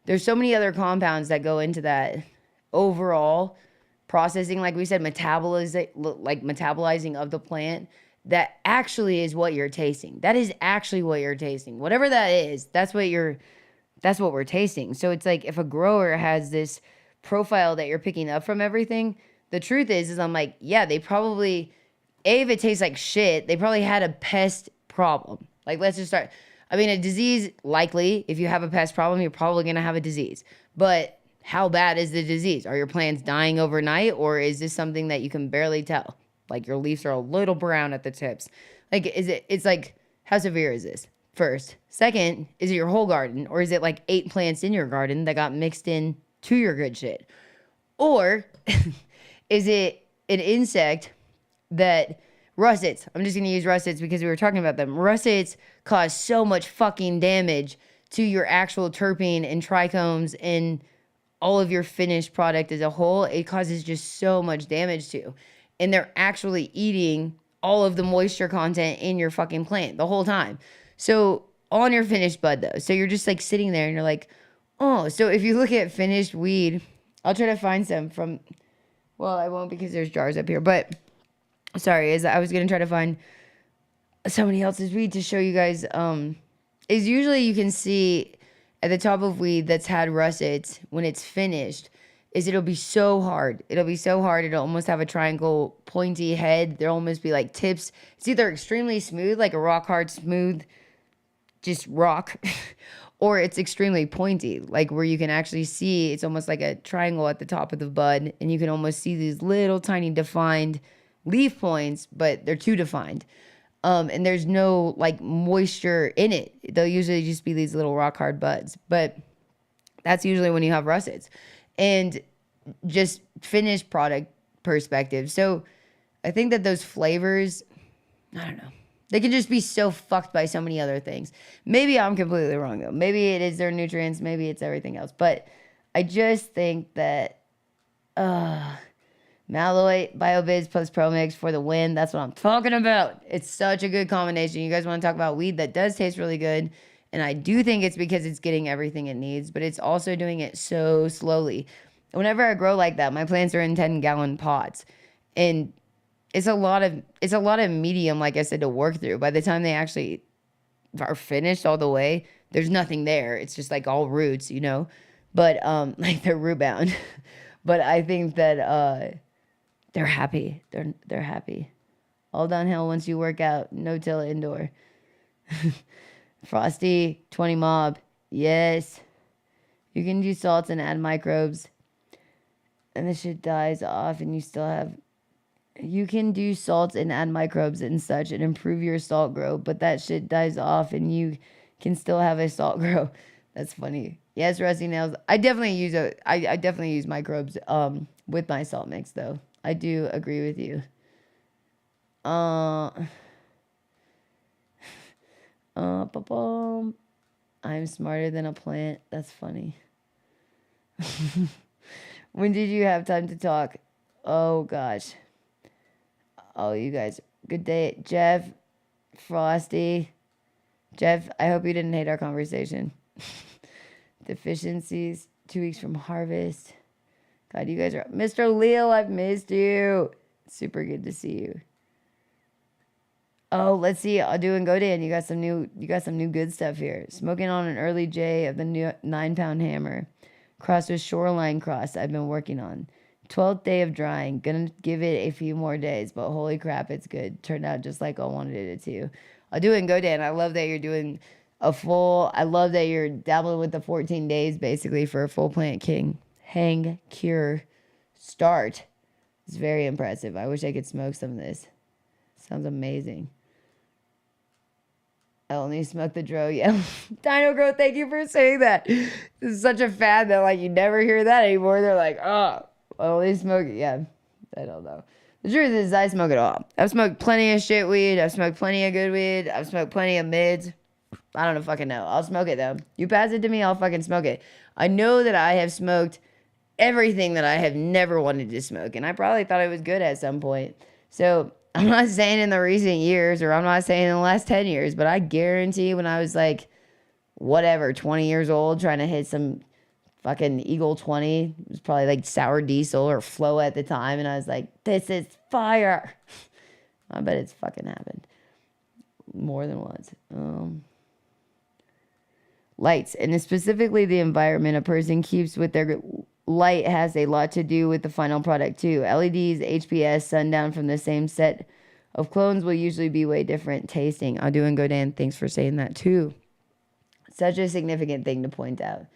There's so many other compounds that go into that overall processing, like we said, metabolizing of the plant, that actually is what you're tasting. That is actually what you're tasting. Whatever that is, that's what we're tasting. So it's like if a grower has this profile that you're picking up from everything, the truth is I'm like, yeah, they probably, if it tastes like shit, they probably had a pest problem. Like let's just start. I mean, a disease, likely, if you have a pest problem, you're probably going to have a disease. But how bad is the disease? Are your plants dying overnight, or is this something that you can barely tell? Like your leaves are a little brown at the tips. Like, it's like, how severe is this? First. Second, is it your whole garden, or is it like 8 plants in your garden that got mixed in to your good shit? Or is it an insect that... Russets. I'm just going to use russets because we were talking about them. Russets cause so much fucking damage to your actual terpene and trichomes and all of your finished product as a whole. It causes just so much damage to. And they're actually eating all of the moisture content in your fucking plant the whole time. So on your finished bud though. So you're just like sitting there and you're like, oh, so if you look at finished weed, I'll try to find some from, well, I won't because there's jars up here, but sorry, I was going to try to find somebody else's weed to show you guys. Is usually you can see at the top of weed that's had russets when it's finished, is it'll be so hard. It'll be so hard. It'll almost have a triangle pointy head. There'll almost be like tips. It's either extremely smooth, like a rock hard smooth, just rock, or it's extremely pointy, like where you can actually see it's almost like a triangle at the top of the bud, and you can almost see these little tiny defined leaf points, but they're too defined. And there's no like moisture in it. They'll usually just be these little rock hard buds, but that's usually when you have russets. And just finished product perspective. So I think that those flavors, I don't know, they can just be so fucked by so many other things. Maybe I'm completely wrong though. Maybe it is their nutrients, maybe it's everything else. But I just think that Malloy, BioViz plus ProMix for the win. That's what I'm talking about. It's such a good combination. You guys want to talk about weed that does taste really good. And I do think it's because it's getting everything it needs, but it's also doing it so slowly. Whenever I grow like that, my plants are in 10-gallon pots. And it's a lot of medium, like I said, to work through. By the time they actually are finished all the way, there's nothing there. It's just like all roots, you know. But like they're root bound. But I think that they're happy. They're happy. All downhill once you work out. No till indoor. Frosty, 20 mob. Yes. You can do salts and add microbes. And the shit dies off and you still have... You can do salts and add microbes and such and improve your salt grow. But that shit dies off and you can still have a salt grow. That's funny. Yes, Rusty Nails. I definitely use microbes with my salt mix though. I do agree with you. I'm smarter than a plant. That's funny. When did you have time to talk? Oh gosh. Oh, you guys. Good day, Jeff, Frosty. Jeff, I hope you didn't hate our conversation. Deficiencies. 2 weeks from harvest. God, you guys are Mr. Leal, I've missed you. Super good to see you. Oh, let's see. I'll do and go Dan. You got some new good stuff here. Smoking on an early J of the new 9-pound hammer. Cross with shoreline cross I've been working on. 12th day of drying. Gonna give it a few more days, but holy crap, it's good. Turned out just like I wanted it to. I'll do and go Dan. I love that you're doing I love that you're dabbling with the 14 days basically for a full plant hang cure start. It's very impressive. I wish I could smoke some of this. Sounds amazing. I only smoke the dro. Yeah. Dino Grow, thank you for saying that. This is such a fad that like you never hear that anymore. They're like, oh, I only smoke it. Yeah. I don't know. The truth is I smoke it all. I've smoked plenty of shit weed. I've smoked plenty of good weed. I've smoked plenty of mids. I don't know fucking know. I'll smoke it though. You pass it to me, I'll fucking smoke it. I know that I have smoked everything that I have never wanted to smoke. And I probably thought it was good at some point. So I'm not saying in the recent years, or I'm not saying in the last 10 years, but I guarantee when I was like, whatever, 20 years old, trying to hit some fucking Eagle 20, it was probably like Sour Diesel or Flow at the time, and I was like, this is fire. I bet it's fucking happened more than once. Lights, and specifically the environment a person keeps with their light has a lot to do with the final product too. LEDs, HPS, sundown from the same set of clones will usually be way different tasting. I'll do and go Dan. Thanks for saying that too. Such a significant thing to point out.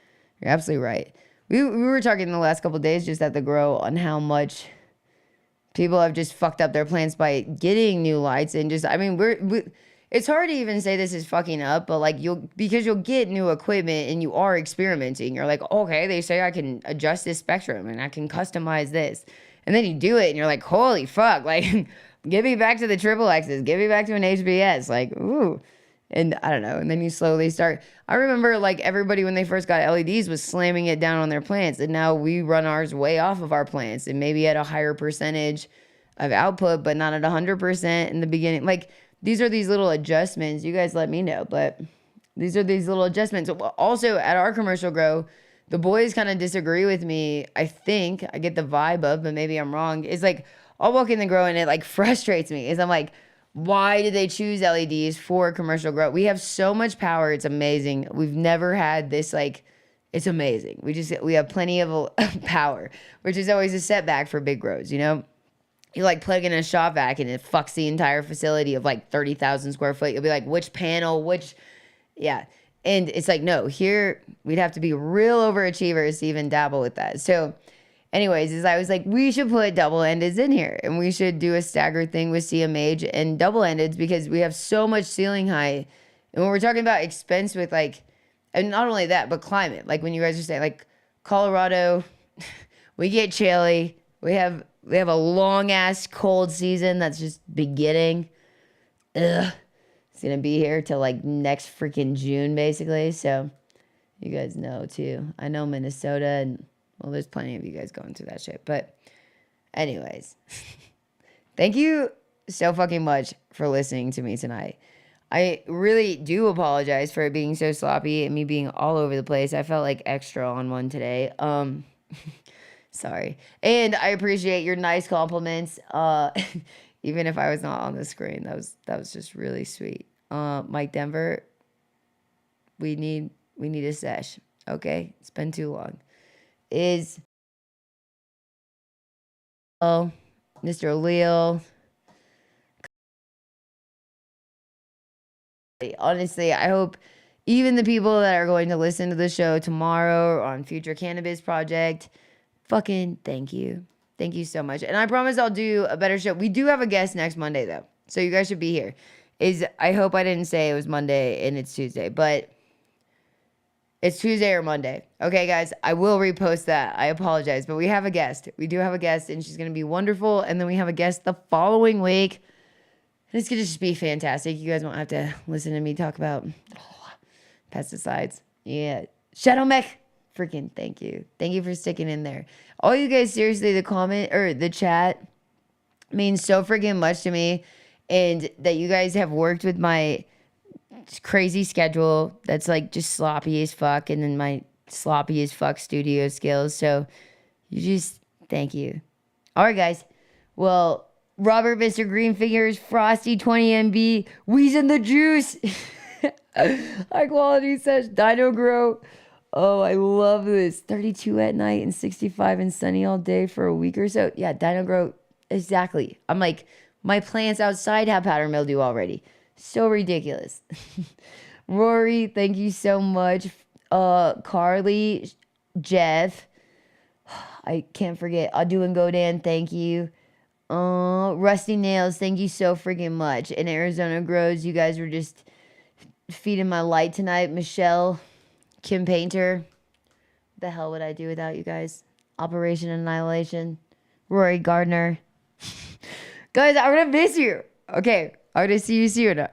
You're absolutely right. We were talking the last couple of days just at the grow on how much people have just fucked up their plants by getting new lights and just, I mean, it's hard to even say this is fucking up, but like because you'll get new equipment and you are experimenting. You're like, okay, they say I can adjust this spectrum and I can customize this. And then you do it and you're like, holy fuck, like give me back to the triple X's, give me back to an HBS. Like, ooh. And I don't know. And then you slowly start. I remember like everybody when they first got LEDs was slamming it down on their plants. And now we run ours way off of our plants and maybe at a higher percentage of output, but not at 100% in the beginning. Like, these are these little adjustments. You guys let me know, but these are these little adjustments. Also, at our commercial grow, the boys kind of disagree with me. I think I get the vibe of, but maybe I'm wrong. It's like I'll walk in the grow and it like frustrates me. Is I'm like, why did they choose LEDs for commercial grow? We have so much power. It's amazing. We've never had this like. It's amazing. We have plenty of power, which is always a setback for big grows. You know. You like plug in a shop vac and it fucks the entire facility of like 30,000 square foot. You'll be like, which panel, yeah. And it's like, no, here we'd have to be real overachievers to even dabble with that. So anyways, I was like, we should put double-endeds in here and we should do a staggered thing with CMH and double-endeds because we have so much ceiling height. And when we're talking about expense with like, and not only that, but climate, like when you guys are saying like Colorado, we get chilly, we have a long-ass cold season that's just beginning. Ugh. It's going to be here till, like, next freaking June, basically. So, you guys know, too. I know Minnesota, and, well, there's plenty of you guys going through that shit. But, anyways. Thank you so fucking much for listening to me tonight. I really do apologize for it being so sloppy and me being all over the place. I felt like extra on one today. Sorry. And I appreciate your nice compliments. Even if I was not on the screen, that was just really sweet. Mike Denver, we need a sesh. Okay? It's been too long. Mr. Leo. Honestly, I hope even the people that are going to listen to the show tomorrow or on Future Cannabis Project, fucking thank you. Thank you so much. And I promise I'll do a better show. We do have a guest next Monday, though. So you guys should be here. I hope I didn't say it was Monday and it's Tuesday. But it's Tuesday or Monday. Okay, guys? I will repost that. I apologize. But we have a guest. We do have a guest, and she's going to be wonderful. And then we have a guest the following week. And it's going to just be fantastic. You guys won't have to listen to me talk about pesticides. Yeah. Shadow Mech. Freaking thank you. Thank you for sticking in there. All you guys, seriously, the comment or the chat means so freaking much to me. And that you guys have worked with my crazy schedule that's like just sloppy as fuck. And then my sloppy as fuck studio skills. So you just, thank you. All right, guys. Well, Robert, Mr. Greenfingers, Frosty, 20 MB, Wheeze in the Juice, High Quality Sesh, Dino Grow. Oh, I love this. 32 at night and 65 and sunny all day for a week or so. Yeah, Dino Grow. Exactly. I'm like, my plants outside have powder mildew already. So ridiculous. Rory, thank you so much. Carly, Jeff, I can't forget. Adu and Godan, thank you. Rusty Nails, thank you so freaking much. And Arizona Grows, you guys were just feeding my light tonight. Michelle, Kim Painter, the hell would I do without you guys? Operation Annihilation, Rory Gardner. Guys, I'm gonna miss you. Okay, I'm gonna see you soon.